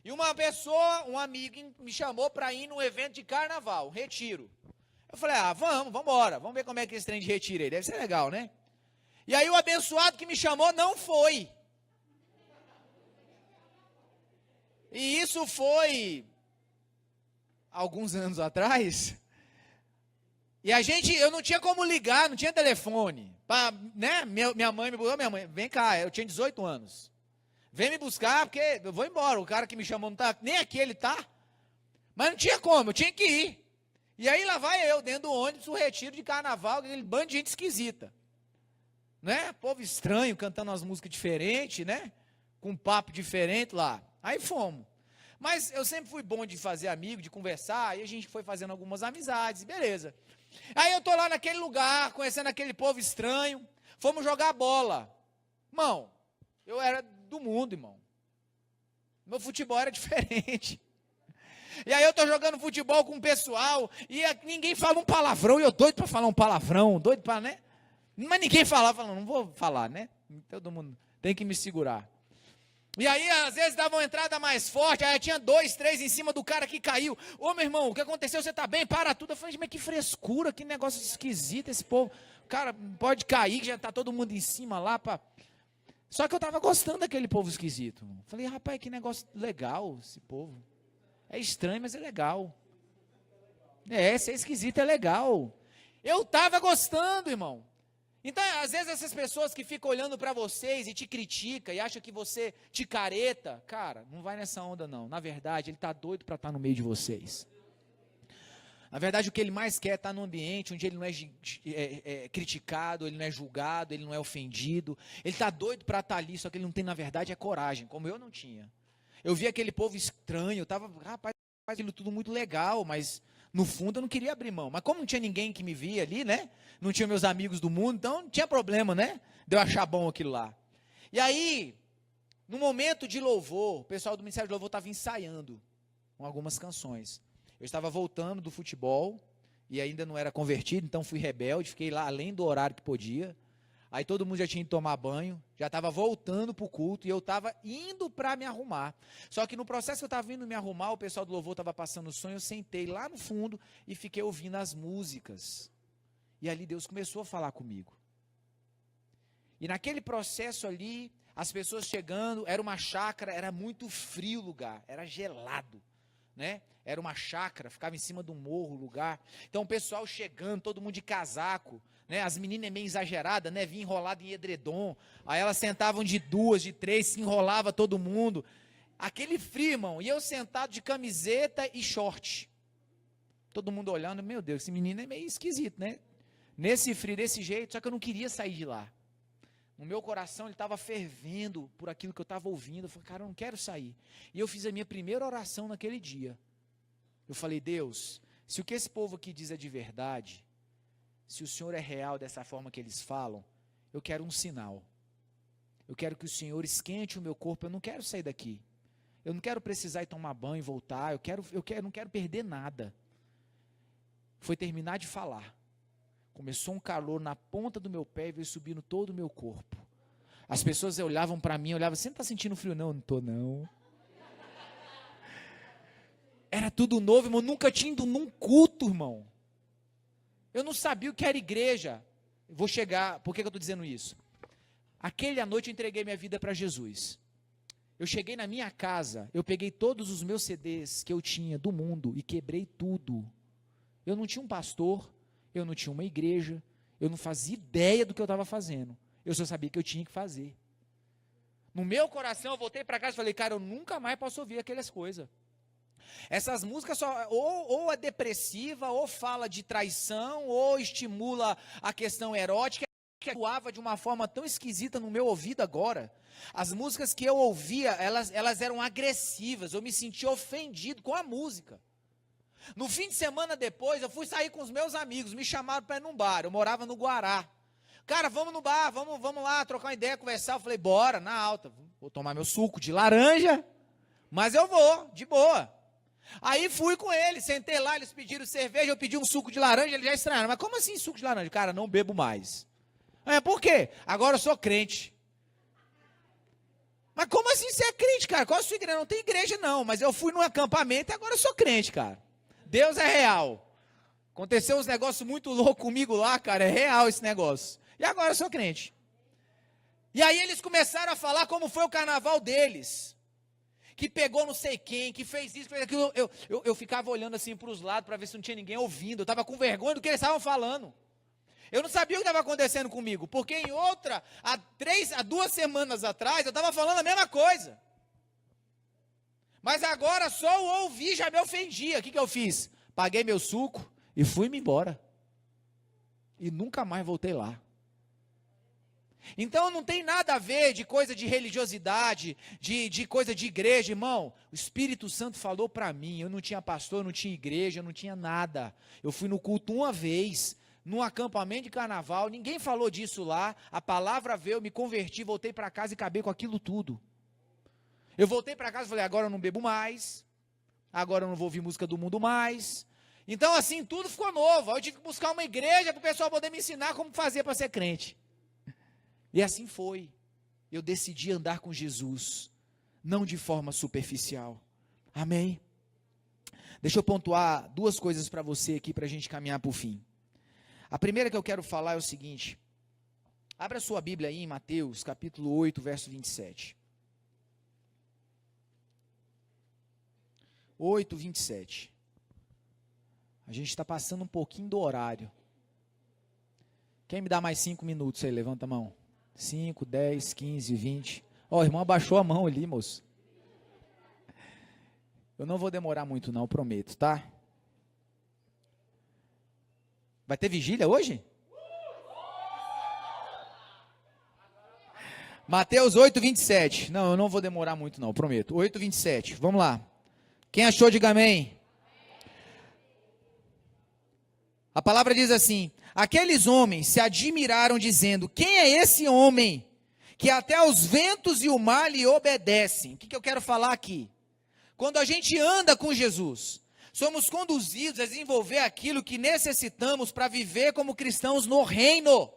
E uma pessoa, um amigo, me chamou para ir num evento de carnaval, um retiro. Eu falei, vamos embora, vamos ver como é que esse trem de retiro aí, deve ser legal, né? E aí o abençoado que me chamou não foi. E isso foi alguns anos atrás. E eu não tinha como ligar, não tinha telefone. Minha mãe me falou, vem cá, eu tinha 18 anos. Vem me buscar, porque eu vou embora. O cara que me chamou não tá, nem aqui ele tá. Mas não tinha como, eu tinha que ir. E aí lá vai eu, dentro do ônibus, o retiro de carnaval, aquele bando de gente esquisita. Né? Povo estranho, cantando umas músicas diferentes, né? Com um papo diferente lá. Aí fomos. Mas eu sempre fui bom de fazer amigo, de conversar, e a gente foi fazendo algumas amizades, beleza. Aí eu tô lá naquele lugar, conhecendo aquele povo estranho, fomos jogar bola. Irmão, eu era do mundo, irmão. Meu futebol era diferente. E aí eu tô jogando futebol com o pessoal, e ninguém fala um palavrão, e eu doido para falar um palavrão, doido para, né? Mas ninguém falava, não vou falar, né? Todo mundo tem que me segurar. E aí, às vezes, dava uma entrada mais forte, aí tinha 2, 3 em cima do cara que caiu. Ô, meu irmão, o que aconteceu? Você tá bem? Para tudo. Eu falei, mas que frescura, que negócio esquisito esse povo. Cara, pode cair, que já tá todo mundo em cima lá. Só que eu tava gostando daquele povo esquisito. Falei, rapaz, que negócio legal esse povo. É estranho, mas é legal. Ser esquisito é legal. Eu tava gostando, irmão. Então, às vezes, essas pessoas que ficam olhando para vocês e te criticam e acham que você te careta, cara, não vai nessa onda não. Na verdade, ele está doido para estar no meio de vocês. Na verdade, o que ele mais quer é estar num ambiente onde ele não é criticado, ele não é julgado, ele não é ofendido. Ele está doido para estar ali, só que ele não tem, na verdade, coragem, como eu não tinha. Eu vi aquele povo estranho, eu estava, rapaz, aquilo tudo muito legal, mas no fundo eu não queria abrir mão. Mas como não tinha ninguém que me via ali, né? Não tinha meus amigos do mundo, então não tinha problema, né? De eu achar bom aquilo lá. E aí, no momento de louvor, o pessoal do Ministério de Louvor estava ensaiando com algumas canções. Eu estava voltando do futebol e ainda não era convertido, então fui rebelde, fiquei lá além do horário que podia. Aí todo mundo já tinha ido tomar banho, já estava voltando para o culto e eu estava indo para me arrumar. Só que no processo que eu estava indo me arrumar, o pessoal do louvor estava passando o som, eu sentei lá no fundo e fiquei ouvindo as músicas. E ali Deus começou a falar comigo. E naquele processo ali, as pessoas chegando, era uma chácara, era muito frio o lugar, era gelado, né? Era uma chácara, ficava em cima de um morro o lugar. Então o pessoal chegando, todo mundo de casaco, né? As meninas meio exageradas, né? Vinha enrolada em edredom. Aí elas sentavam de 2, de 3, se enrolava todo mundo. Aquele frio, irmão. E eu sentado de camiseta e short. Todo mundo olhando, meu Deus, esse menino é meio esquisito, né? Nesse frio, desse jeito, só que eu não queria sair de lá. No meu coração ele estava fervendo por aquilo que eu estava ouvindo. Eu falei, cara, eu não quero sair. E eu fiz a minha primeira oração naquele dia. Eu falei, Deus, se o que esse povo aqui diz é de verdade, se o Senhor é real dessa forma que eles falam, eu quero um sinal. Eu quero que o Senhor esquente o meu corpo, eu não quero sair daqui. Eu não quero precisar ir tomar banho e voltar, eu não quero perder nada. Foi terminar de falar. Começou um calor na ponta do meu pé e veio subindo todo o meu corpo. As pessoas olhavam para mim, olhavam, você não está sentindo frio? Não, não estou não. Era tudo novo, irmão, nunca tinha ido num culto, irmão. Eu não sabia o que era igreja. Vou chegar, por que eu estou dizendo isso? Aquela noite eu entreguei minha vida para Jesus. Eu cheguei na minha casa, eu peguei todos os meus CDs que eu tinha do mundo e quebrei tudo. Eu não tinha um pastor, eu não tinha uma igreja, eu não fazia ideia do que eu estava fazendo. Eu só sabia que eu tinha que fazer. No meu coração, eu voltei para casa e falei, cara, eu nunca mais posso ouvir aquelas coisas. Essas músicas só, ou é depressiva, ou fala de traição, ou estimula a questão erótica, que atuava de uma forma tão esquisita no meu ouvido agora. As músicas que eu ouvia, elas eram agressivas, eu me sentia ofendido com a música. No fim de semana depois, eu fui sair com os meus amigos, me chamaram para ir num bar, eu morava no Guará. Cara, vamos no bar, vamos lá, trocar uma ideia, conversar. Eu falei, bora, na alta, vou tomar meu suco de laranja, mas eu vou, de boa. Aí fui com eles, sentei lá, eles pediram cerveja, eu pedi um suco de laranja, eles já estranharam. Mas como assim suco de laranja? Cara, não bebo mais. Por quê? Agora eu sou crente. Mas como assim você é crente, cara? Qual a sua igreja? Não tem igreja não, mas eu fui num acampamento e agora eu sou crente, cara. Deus é real. Aconteceu uns negócios muito loucos comigo lá, cara, é real esse negócio. E agora eu sou crente. E aí eles começaram a falar como foi o carnaval deles. Que pegou não sei quem, que fez isso, que fez aquilo. Eu ficava olhando assim para os lados para ver se não tinha ninguém ouvindo. Eu estava com vergonha do que eles estavam falando. Eu não sabia o que estava acontecendo comigo, porque em outra, há 2 semanas atrás, eu estava falando a mesma coisa. Mas agora só o ouvir já me ofendia. O que eu fiz? Paguei meu suco e fui-me embora. E nunca mais voltei lá. Então não tem nada a ver de coisa de religiosidade, de coisa de igreja, irmão. O Espírito Santo falou para mim, eu não tinha pastor, não tinha igreja, não tinha nada. Eu fui no culto uma vez, num acampamento de carnaval, ninguém falou disso lá, a palavra veio, eu me converti, voltei para casa e acabei com aquilo tudo. Eu voltei para casa e falei, agora eu não bebo mais, agora eu não vou ouvir música do mundo mais. Então assim, tudo ficou novo. Eu tive que buscar uma igreja para o pessoal poder me ensinar como fazer para ser crente. E assim foi. Eu decidi andar com Jesus, não de forma superficial. Amém? Deixa eu pontuar 2 coisas para você aqui, para a gente caminhar para o fim. A primeira que eu quero falar é o seguinte. Abra sua Bíblia aí em Mateus, capítulo 8, verso 27. 8, 27. A gente está passando um pouquinho do horário. Quem me dá mais 5 minutos aí? Levanta a mão. 5, 10, 15, 20. Ó, o irmão abaixou a mão ali, moço. Eu não vou demorar muito não, prometo, tá? Vai ter vigília hoje? Mateus 8, 27. Não, eu não vou demorar muito não, prometo. 8, 27. Vamos lá. Quem achou, diga amém. A palavra diz assim: aqueles homens se admiraram dizendo, quem é esse homem que até os ventos e o mar lhe obedecem? O que eu quero falar aqui? Quando a gente anda com Jesus, somos conduzidos a desenvolver aquilo que necessitamos para viver como cristãos no reino.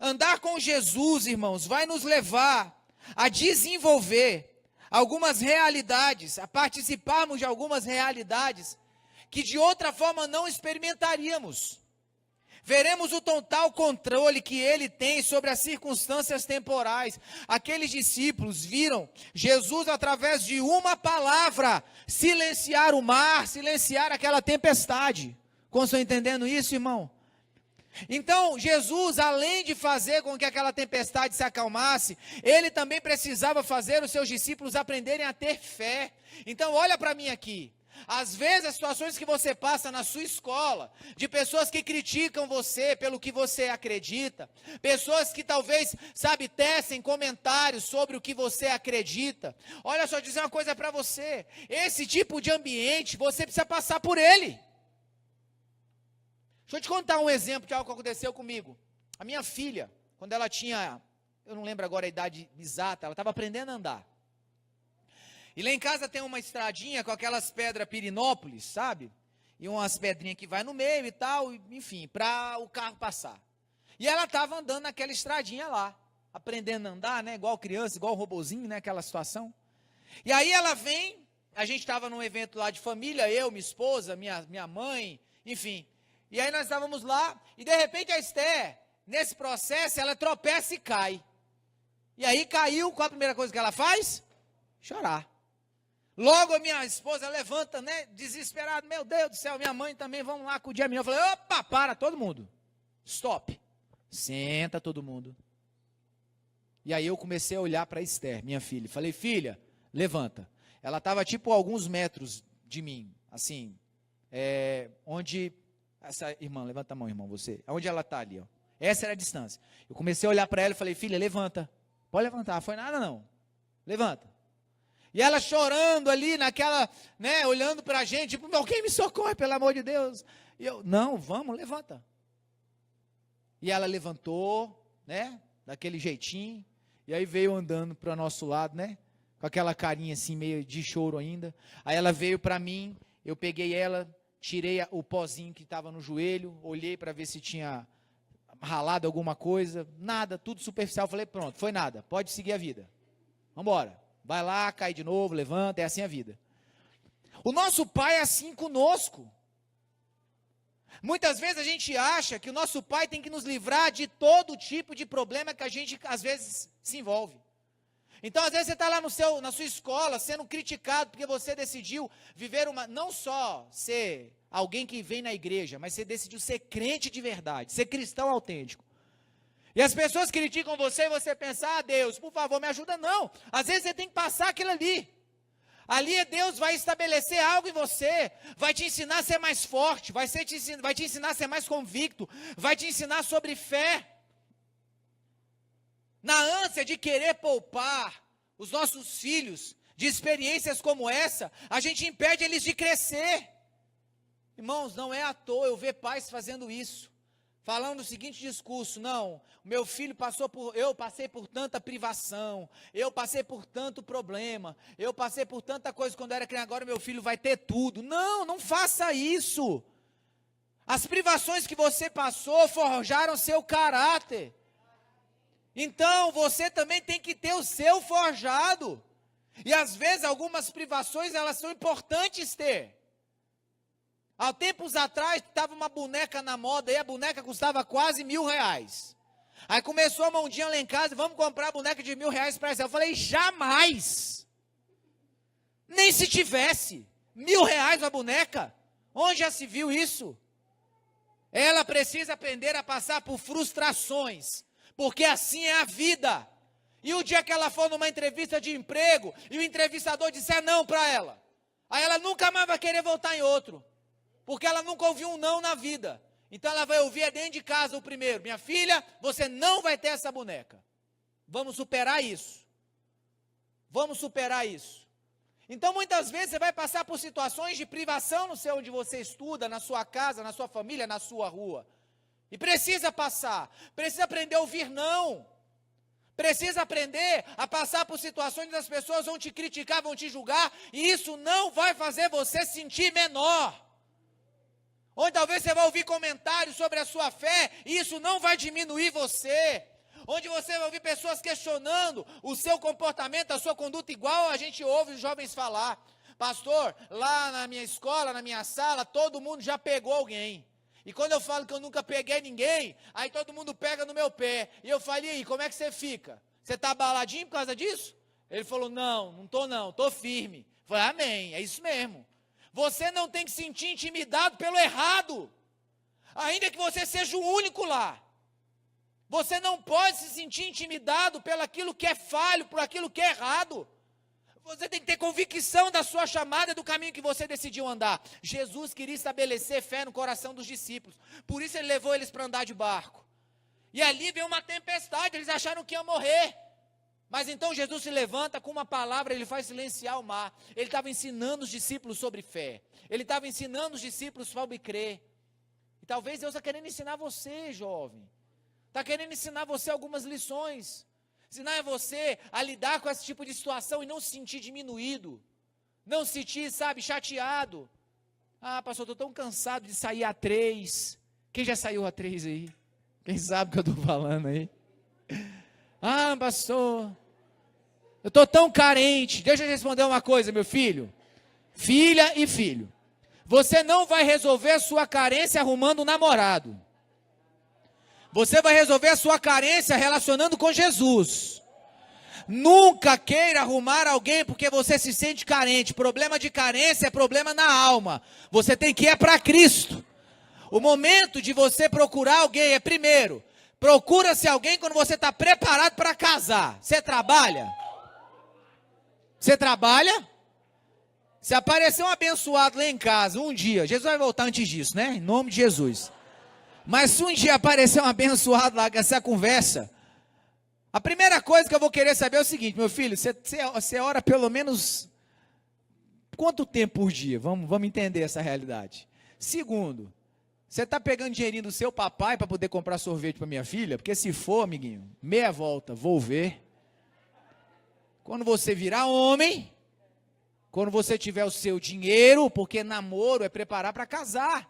Andar com Jesus, irmãos, vai nos levar a desenvolver algumas realidades, a participarmos de algumas realidades que de outra forma não experimentaríamos. Veremos o total controle que ele tem sobre as circunstâncias temporais. Aqueles discípulos viram Jesus, através de uma palavra, silenciar o mar, silenciar aquela tempestade. Como estão entendendo isso, irmão? Então, Jesus, além de fazer com que aquela tempestade se acalmasse, ele também precisava fazer os seus discípulos aprenderem a ter fé. Então, olha para mim aqui. Às vezes, as situações que você passa na sua escola, de pessoas que criticam você pelo que você acredita, pessoas que talvez, tecem comentários sobre o que você acredita. Olha só, dizer uma coisa para você, esse tipo de ambiente, você precisa passar por ele. Deixa eu te contar um exemplo de algo que aconteceu comigo. A minha filha, quando ela tinha, eu não lembro agora a idade exata, ela estava aprendendo a andar. E lá em casa tem uma estradinha com aquelas pedras Pirinópolis, sabe? E umas pedrinhas que vai no meio e tal, enfim, para o carro passar. E ela estava andando naquela estradinha lá, aprendendo a andar, né? Igual criança, igual robozinho, né? Aquela situação. E aí ela vem, a gente estava num evento lá de família, eu, minha esposa, minha mãe, enfim. E aí nós estávamos lá, e de repente a Esther, nesse processo, ela tropeça e cai. E aí caiu, qual a primeira coisa que ela faz? Chorar. Logo a minha esposa levanta, né, desesperada, meu Deus do céu, minha mãe também, vamos lá acudir a menina. Eu falei, opa, para todo mundo, stop, senta todo mundo. E aí eu comecei a olhar para Esther, minha filha, falei, filha, levanta. Ela estava tipo a alguns metros de mim, assim, onde, essa irmã, levanta a mão, irmão, você, onde ela está ali, ó. Essa era a distância. Eu comecei a olhar para ela e falei, filha, levanta, pode levantar, foi nada não, levanta. E ela chorando ali naquela, né, olhando para a gente, tipo, alguém me socorre, pelo amor de Deus. E eu, não, vamos, levanta. E ela levantou, né, daquele jeitinho, e aí veio andando para o nosso lado, né, com aquela carinha assim, meio de choro ainda. Aí ela veio para mim, eu peguei ela, tirei o pozinho que estava no joelho, olhei para ver se tinha ralado alguma coisa, nada, tudo superficial. Falei, pronto, foi nada, pode seguir a vida. Vamos embora. Vai lá, cai de novo, levanta, é assim a vida. O nosso Pai é assim conosco. Muitas vezes a gente acha que o nosso Pai tem que nos livrar de todo tipo de problema que a gente às vezes se envolve. Então, às vezes, você está lá na sua escola, sendo criticado, porque você decidiu viver não só ser alguém que vem na igreja, mas você decidiu ser crente de verdade, ser cristão autêntico. E as pessoas criticam você e você pensa, Deus, por favor, me ajuda. Não, às vezes você tem que passar aquilo ali. Ali Deus vai estabelecer algo em você, vai te ensinar a ser mais forte, vai te ensinar a ser mais convicto, vai te ensinar sobre fé. Na ânsia de querer poupar os nossos filhos de experiências como essa, a gente impede eles de crescer. Irmãos, não é à toa eu ver pais fazendo isso, falando o seguinte discurso: não, meu filho eu passei por tanta privação, eu passei por tanto problema, eu passei por tanta coisa quando era criança, agora meu filho vai ter tudo. Não, não faça isso. As privações que você passou forjaram seu caráter. Então, você também tem que ter o seu forjado. E às vezes, algumas privações, elas são importantes ter. Há tempos atrás, estava uma boneca na moda, e a boneca custava quase R$1.000. Aí começou a Mondinha lá em casa, vamos comprar a boneca de R$1.000 para ela. Eu falei, jamais. Nem se tivesse. R$1.000 a boneca? Onde já se viu isso? Ela precisa aprender a passar por frustrações, porque assim é a vida. E o dia que ela for numa entrevista de emprego, e o entrevistador disser não para ela, aí ela nunca mais vai querer voltar em outro, porque ela nunca ouviu um não na vida. Então ela vai ouvir dentro de casa o primeiro: minha filha, você não vai ter essa boneca. Vamos superar isso. Vamos superar isso. Então muitas vezes você vai passar por situações de privação no seu onde você estuda, na sua casa, na sua família, na sua rua. E precisa passar, precisa aprender a ouvir não. Precisa aprender a passar por situações onde as pessoas vão te criticar, vão te julgar, e isso não vai fazer você se sentir menor. Onde talvez você vai ouvir comentários sobre a sua fé, e isso não vai diminuir você. Onde você vai ouvir pessoas questionando o seu comportamento, a sua conduta, igual a gente ouve os jovens falar. Pastor, lá na minha escola, na minha sala, todo mundo já pegou alguém. E quando eu falo que eu nunca peguei ninguém, aí todo mundo pega no meu pé. E eu falei, e aí, como é que você fica? Você está abaladinho por causa disso? Ele falou, não estou não, estou firme. Eu falei, amém, é isso mesmo. Você não tem que se sentir intimidado pelo errado. Ainda que você seja o único lá. Você não pode se sentir intimidado pelo aquilo que é falho, por aquilo que é errado. Você tem que ter convicção da sua chamada, do caminho que você decidiu andar. Jesus queria estabelecer fé no coração dos discípulos. Por isso ele levou eles para andar de barco. E ali veio uma tempestade, eles acharam que iam morrer. Mas então Jesus se levanta com uma palavra, ele faz silenciar o mar. Ele estava ensinando os discípulos sobre fé. Ele estava ensinando os discípulos sobre crer. E talvez Deus está querendo ensinar você, jovem. Está querendo ensinar você algumas lições. Ensinar você a lidar com esse tipo de situação e não se sentir diminuído. Não se sentir, chateado. Pastor, estou tão cansado de sair a 3. Quem já saiu a 3 aí? Quem sabe o que eu estou falando aí? Pastor, eu estou tão carente. Deixa eu responder uma coisa, meu filho. Filha e filho. Você não vai resolver a sua carência arrumando um namorado. Você vai resolver a sua carência relacionando com Jesus. Nunca queira arrumar alguém porque você se sente carente. Problema de carência é problema na alma. Você tem que ir para Cristo. O momento de você procurar alguém é primeiro. Procura-se alguém quando você está preparado para casar. Você trabalha? Você trabalha? Se aparecer um abençoado lá em casa um dia, Jesus vai voltar antes disso, né? Em nome de Jesus. Mas se um dia aparecer um abençoado lá com essa conversa, a primeira coisa que eu vou querer saber é o seguinte: meu filho, você ora pelo menos quanto tempo por dia? Vamos entender essa realidade. Segundo, você está pegando dinheirinho do seu papai para poder comprar sorvete para minha filha? Porque se for, amiguinho, meia volta, vou ver. Quando você virar homem, quando você tiver o seu dinheiro, porque namoro é preparar para casar.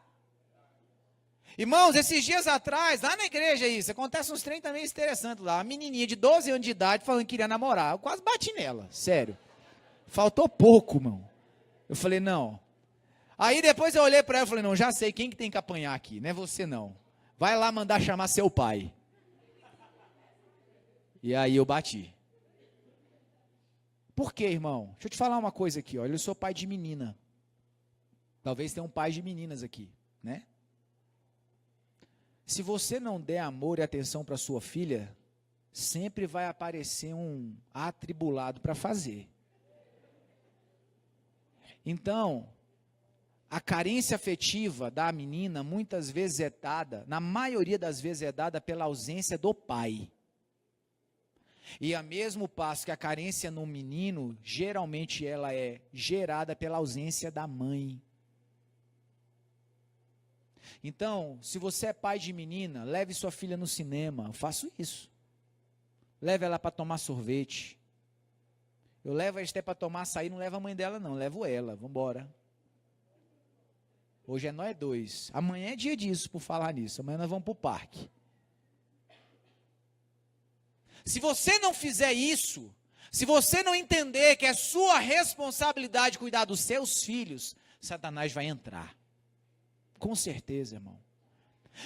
Irmãos, esses dias atrás, lá na igreja isso, acontece uns trem também interessantes lá. A menininha de 12 anos de idade falando que queria namorar. Eu quase bati nela, sério. Faltou pouco, irmão. Eu falei, não. Aí depois eu olhei para ela e falei, não, já sei quem que tem que apanhar aqui, não é você não. Vai lá mandar chamar seu pai. E aí eu bati. Por quê, irmão? Deixa eu te falar uma coisa aqui, olha, eu sou pai de menina. Talvez tenha um pai de meninas aqui, né? Se você não der amor e atenção para sua filha, sempre vai aparecer um atribulado para fazer. Então, a carência afetiva da menina muitas vezes é dada, na maioria das vezes é dada pela ausência do pai. E a mesmo passo que a carência no menino, geralmente ela é gerada pela ausência da mãe. Então, se você é pai de menina, leve sua filha no cinema. Eu faço isso. Leve ela para tomar sorvete. Eu levo a Esté para tomar açaí, não levo a mãe dela não, levo ela, vamos embora. Hoje é nós dois. Amanhã é dia disso, por falar nisso. Amanhã nós vamos para o parque. Se você não fizer isso, se você não entender que é sua responsabilidade cuidar dos seus filhos, Satanás vai entrar. Com certeza, irmão.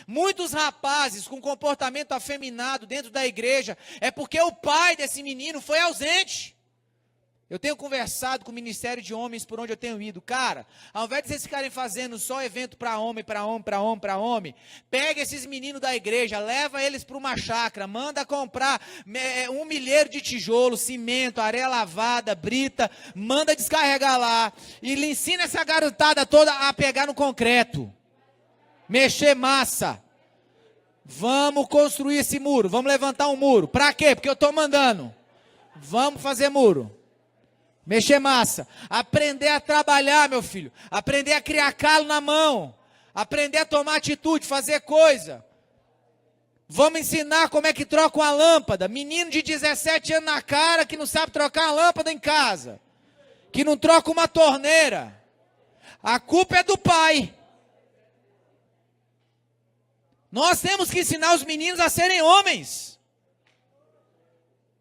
Muitos rapazes com comportamento afeminado dentro da igreja, é porque o pai desse menino foi ausente. Eu tenho conversado com o Ministério de Homens por onde eu tenho ido. Cara, ao invés de vocês ficarem fazendo só evento para homem, pega esses meninos da igreja, leva eles para uma chácara, manda comprar 1 milheiro de tijolo, cimento, areia lavada, brita, manda descarregar lá e lhe ensina essa garotada toda a pegar no concreto. Mexer massa. Vamos construir esse muro. Vamos levantar um muro. Para quê? Porque eu estou mandando. Vamos fazer muro. Mexer massa. Aprender a trabalhar, meu filho. Aprender a criar calo na mão. Aprender a tomar atitude, fazer coisa. Vamos ensinar como é que troca uma lâmpada. Menino de 17 anos na cara que não sabe trocar uma lâmpada em casa. Que não troca uma torneira. A culpa é do pai. Nós temos que ensinar os meninos a serem homens.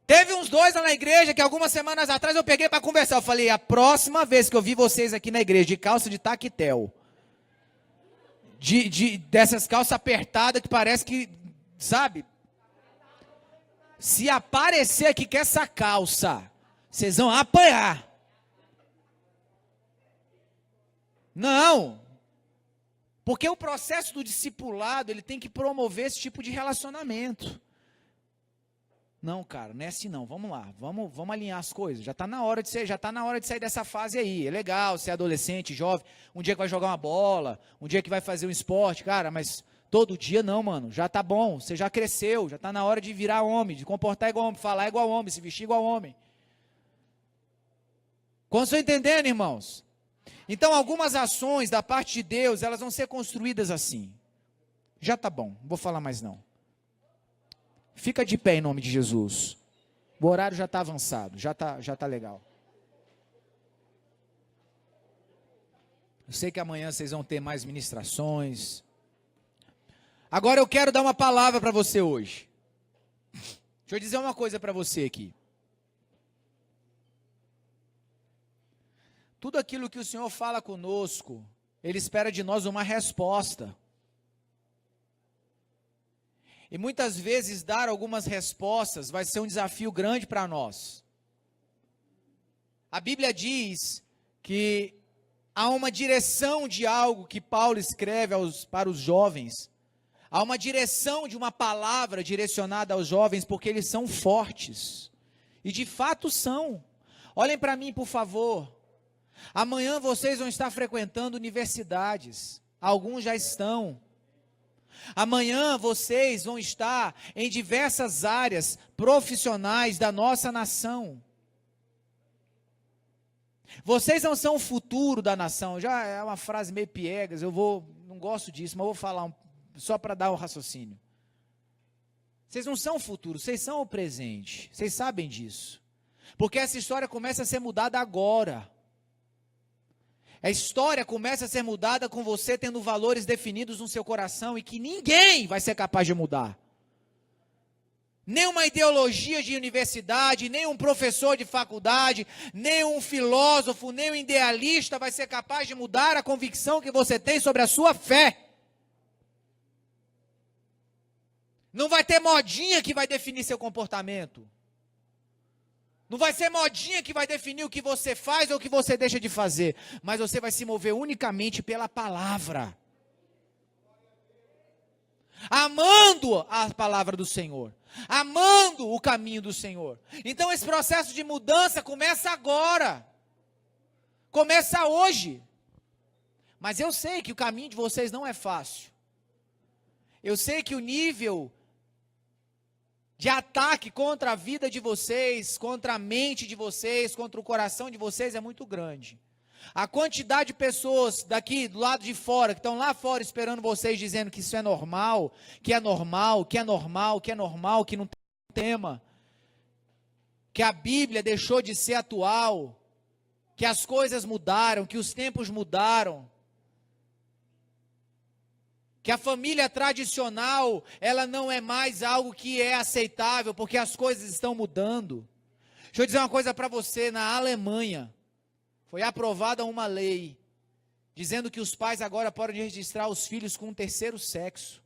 Teve uns dois lá na igreja que algumas semanas atrás eu peguei para conversar. Eu falei, a próxima vez que eu vi vocês aqui na igreja de calça de tactel, dessas calças apertadas que parece que, sabe? Se aparecer aqui com essa calça, vocês vão apanhar. Não. Porque o processo do discipulado, ele tem que promover esse tipo de relacionamento. Não, cara, não é assim não. Vamos lá, vamos alinhar as coisas. Já está na hora de sair dessa fase aí. É legal ser adolescente, jovem, um dia que vai jogar uma bola, um dia que vai fazer um esporte, cara, mas todo dia não, mano. Já tá bom, você já cresceu, já está na hora de virar homem, de comportar igual homem, falar igual homem, se vestir igual homem. Como estão entendendo, irmãos? Então, algumas ações da parte de Deus, elas vão ser construídas assim. Já tá bom, não vou falar mais não. Fica de pé em nome de Jesus. O horário já está avançado, já tá legal. Eu sei que amanhã vocês vão ter mais ministrações. Agora eu quero dar uma palavra para você hoje. Deixa eu dizer uma coisa para você aqui. Tudo aquilo que o Senhor fala conosco, Ele espera de nós uma resposta. E muitas vezes dar algumas respostas vai ser um desafio grande para nós. A Bíblia diz que há uma direção de algo que Paulo escreve para os jovens. Há uma direção de uma palavra direcionada aos jovens porque eles são fortes. E de fato são. Olhem para mim, por favor. Amanhã vocês vão estar frequentando universidades. Alguns já estão. Amanhã vocês vão estar em diversas áreas profissionais da nossa nação. Vocês não são o futuro da nação. Já é uma frase meio piegas, não gosto disso, mas vou falar só para dar o raciocínio. Vocês não são o futuro, vocês são o presente. Vocês sabem disso. Porque essa história começa a ser mudada agora. A história começa a ser mudada com você tendo valores definidos no seu coração e que ninguém vai ser capaz de mudar. Nem uma ideologia de universidade, nem um professor de faculdade, nem um filósofo, nem um idealista vai ser capaz de mudar a convicção que você tem sobre a sua fé. Não vai ter modinha que vai definir seu comportamento. Não vai ser modinha que vai definir o que você faz ou o que você deixa de fazer. Mas você vai se mover unicamente pela palavra. Amando a palavra do Senhor. Amando o caminho do Senhor. Então esse processo de mudança começa agora. Começa hoje. Mas eu sei que o caminho de vocês não é fácil. Eu sei que o nível de ataque contra a vida de vocês, contra a mente de vocês, contra o coração de vocês é muito grande. A quantidade de pessoas daqui, do lado de fora, que estão lá fora esperando vocês, dizendo que isso é normal, que é normal, que é normal, que é normal, que não tem tema, que a Bíblia deixou de ser atual, que as coisas mudaram, que os tempos mudaram, que a família tradicional, ela não é mais algo que é aceitável, porque as coisas estão mudando. Deixa eu dizer uma coisa para você, na Alemanha, foi aprovada uma lei, dizendo que os pais agora podem registrar os filhos com um terceiro sexo.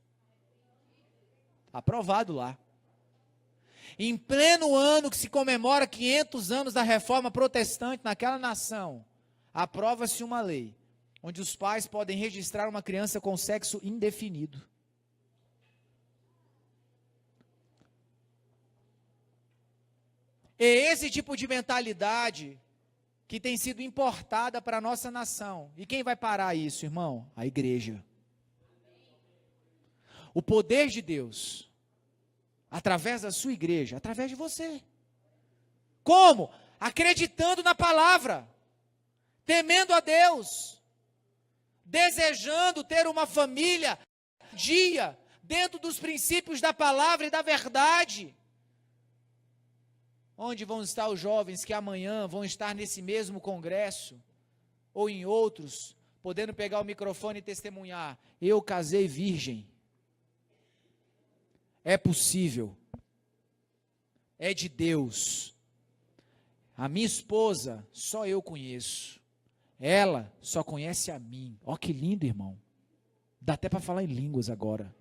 Aprovado lá. Em pleno ano que se comemora 500 anos da reforma protestante naquela nação, aprova-se uma lei, onde os pais podem registrar uma criança com sexo indefinido. É esse tipo de mentalidade que tem sido importada para a nossa nação. E quem vai parar isso, irmão? A igreja. O poder de Deus, através da sua igreja, através de você. Como? Acreditando na palavra, temendo a Deus, desejando ter uma família dia dentro dos princípios da palavra e da verdade. Onde vão estar os jovens que amanhã vão estar nesse mesmo congresso, ou em outros, podendo pegar o microfone e testemunhar: eu casei virgem. É possível. É de Deus. A minha esposa, só eu conheço. Ela só conhece a mim. Ó, que lindo, irmão. Dá até para falar em línguas agora.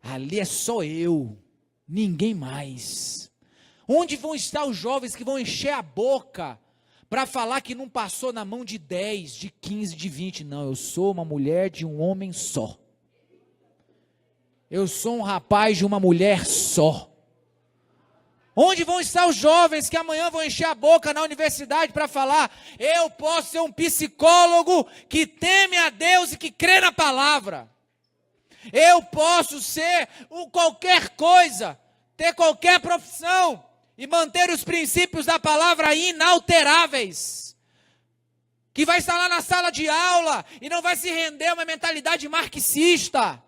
Ali é só eu, ninguém mais. Onde vão estar os jovens que vão encher a boca para falar que não passou na mão de 10, de 15, de 20? Não, eu sou uma mulher de um homem só. Eu sou um rapaz de uma mulher só. Onde vão estar os jovens que amanhã vão encher a boca na universidade para falar: eu posso ser um psicólogo que teme a Deus e que crê na palavra. Eu posso ser qualquer coisa, ter qualquer profissão e manter os princípios da palavra inalteráveis. Que vai estar lá na sala de aula e não vai se render a uma mentalidade marxista.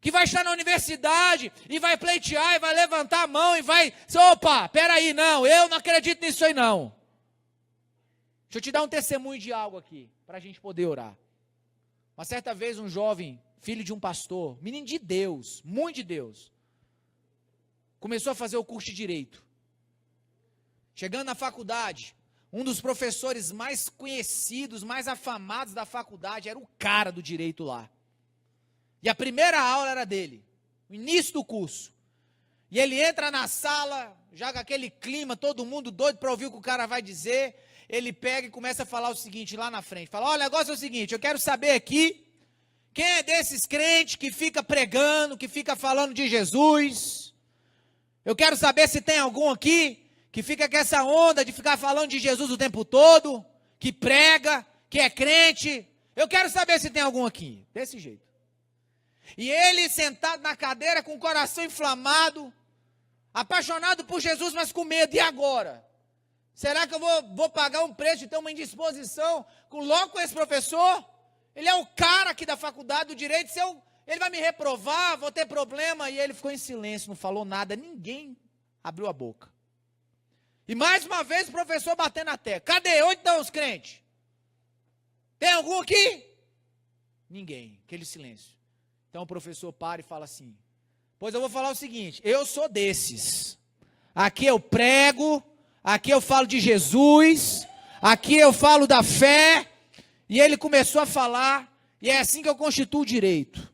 Que vai estar na universidade e vai pleitear e vai levantar a mão e vai... Opa, peraí, não, eu não acredito nisso aí não. Deixa eu te dar um testemunho de algo aqui, para a gente poder orar. Uma certa vez um jovem, filho de um pastor, menino de Deus, muito de Deus, começou a fazer o curso de Direito. Chegando na faculdade, um dos professores mais conhecidos, mais afamados da faculdade, era o cara do Direito lá. E a primeira aula era dele, no início do curso. E ele entra na sala, já com aquele clima, todo mundo doido para ouvir o que o cara vai dizer. Ele pega e começa a falar o seguinte lá na frente. Fala: olha, o negócio é o seguinte, eu quero saber aqui, quem é desses crentes que fica pregando, que fica falando de Jesus? Eu quero saber se tem algum aqui que fica com essa onda de ficar falando de Jesus o tempo todo, que prega, que é crente. Eu quero saber se tem algum aqui, desse jeito. E ele sentado na cadeira com o coração inflamado, apaixonado por Jesus, mas com medo. E agora? Será que eu vou pagar um preço de ter uma indisposição logo com esse professor? Ele é o cara aqui da faculdade do direito, ele vai me reprovar, vou ter problema. E ele ficou em silêncio, não falou nada, ninguém abriu a boca. E mais uma vez o professor batendo na tecla. Cadê? Onde estão os crentes? Tem algum aqui? Ninguém, aquele silêncio. Então o professor para e fala assim: pois eu vou falar o seguinte, eu sou desses. Aqui eu prego, aqui eu falo de Jesus, aqui eu falo da fé. E ele começou a falar, e é assim que eu constituo o direito.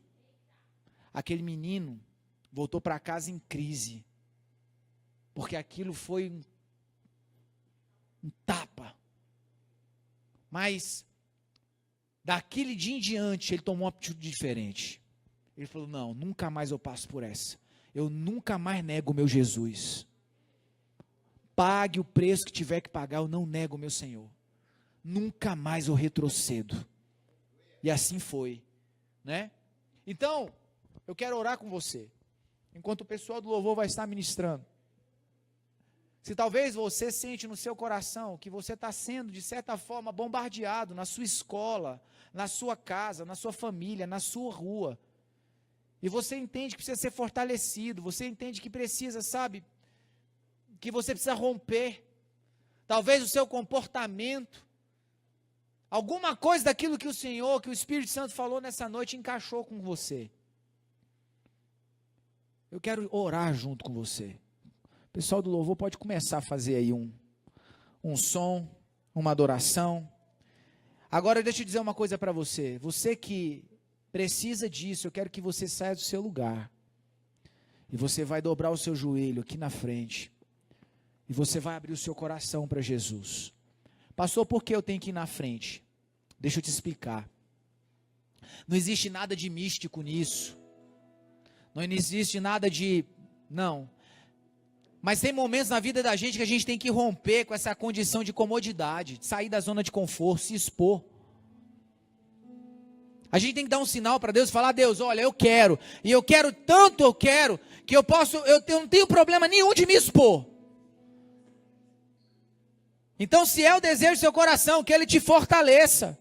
Aquele menino voltou para casa em crise, porque aquilo foi um tapa. Mas daquele dia em diante ele tomou uma atitude diferente. Ele falou: não, nunca mais eu passo por essa. Eu nunca mais nego o meu Jesus. Pague o preço que tiver que pagar, eu não nego o meu Senhor. Nunca mais eu retrocedo. E assim foi, né? Então, eu quero orar com você, enquanto o pessoal do louvor vai estar ministrando. Se talvez você sente no seu coração que você está sendo, de certa forma, bombardeado na sua escola, na sua casa, na sua família, na sua rua, e você entende que precisa ser fortalecido, você entende que precisa, sabe, que você precisa romper, talvez o seu comportamento, alguma coisa daquilo que o Senhor, que o Espírito Santo falou nessa noite encaixou com você. Eu quero orar junto com você. O pessoal do louvor pode começar a fazer aí um som, uma adoração. Agora deixa eu dizer uma coisa para você. Você que precisa disso, eu quero que você saia do seu lugar. E você vai dobrar o seu joelho aqui na frente. E você vai abrir o seu coração para Jesus. Pastor, por que eu tenho que ir na frente? Deixa eu te explicar. Não existe nada de místico nisso. Não existe nada de... Não. Mas tem momentos na vida da gente que a gente tem que romper com essa condição de comodidade, de sair da zona de conforto, se expor. A gente tem que dar um sinal para Deus e falar: Deus, olha, eu quero. E eu quero tanto, eu quero, que eu não tenho problema nenhum de me expor. Então, se é o desejo do seu coração, que Ele te fortaleça,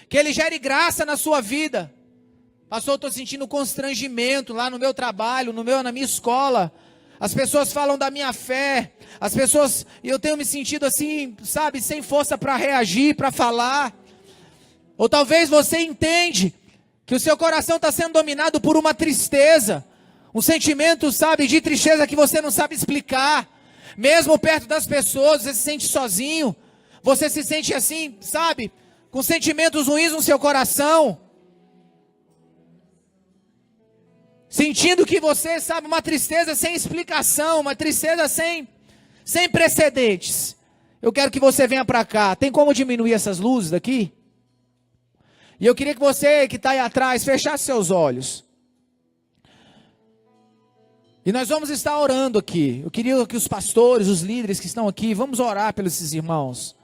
que Ele gere graça na sua vida. Pastor, eu estou sentindo constrangimento lá no meu trabalho, na minha escola. As pessoas falam da minha fé, e eu tenho me sentido assim, sabe, sem força para reagir, para falar. Ou talvez você entende que o seu coração está sendo dominado por uma tristeza, um sentimento, sabe, de tristeza que você não sabe explicar. Mesmo perto das pessoas, você se sente sozinho, você se sente assim, sabe, com sentimentos ruins no seu coração, sentindo que você, sabe, uma tristeza sem explicação, uma tristeza sem precedentes. Eu quero que você venha para cá. Tem como diminuir essas luzes daqui? E eu queria que você que está aí atrás fechasse seus olhos. E nós vamos estar orando aqui. Eu queria que os pastores, os líderes que estão aqui, vamos orar pelos esses irmãos.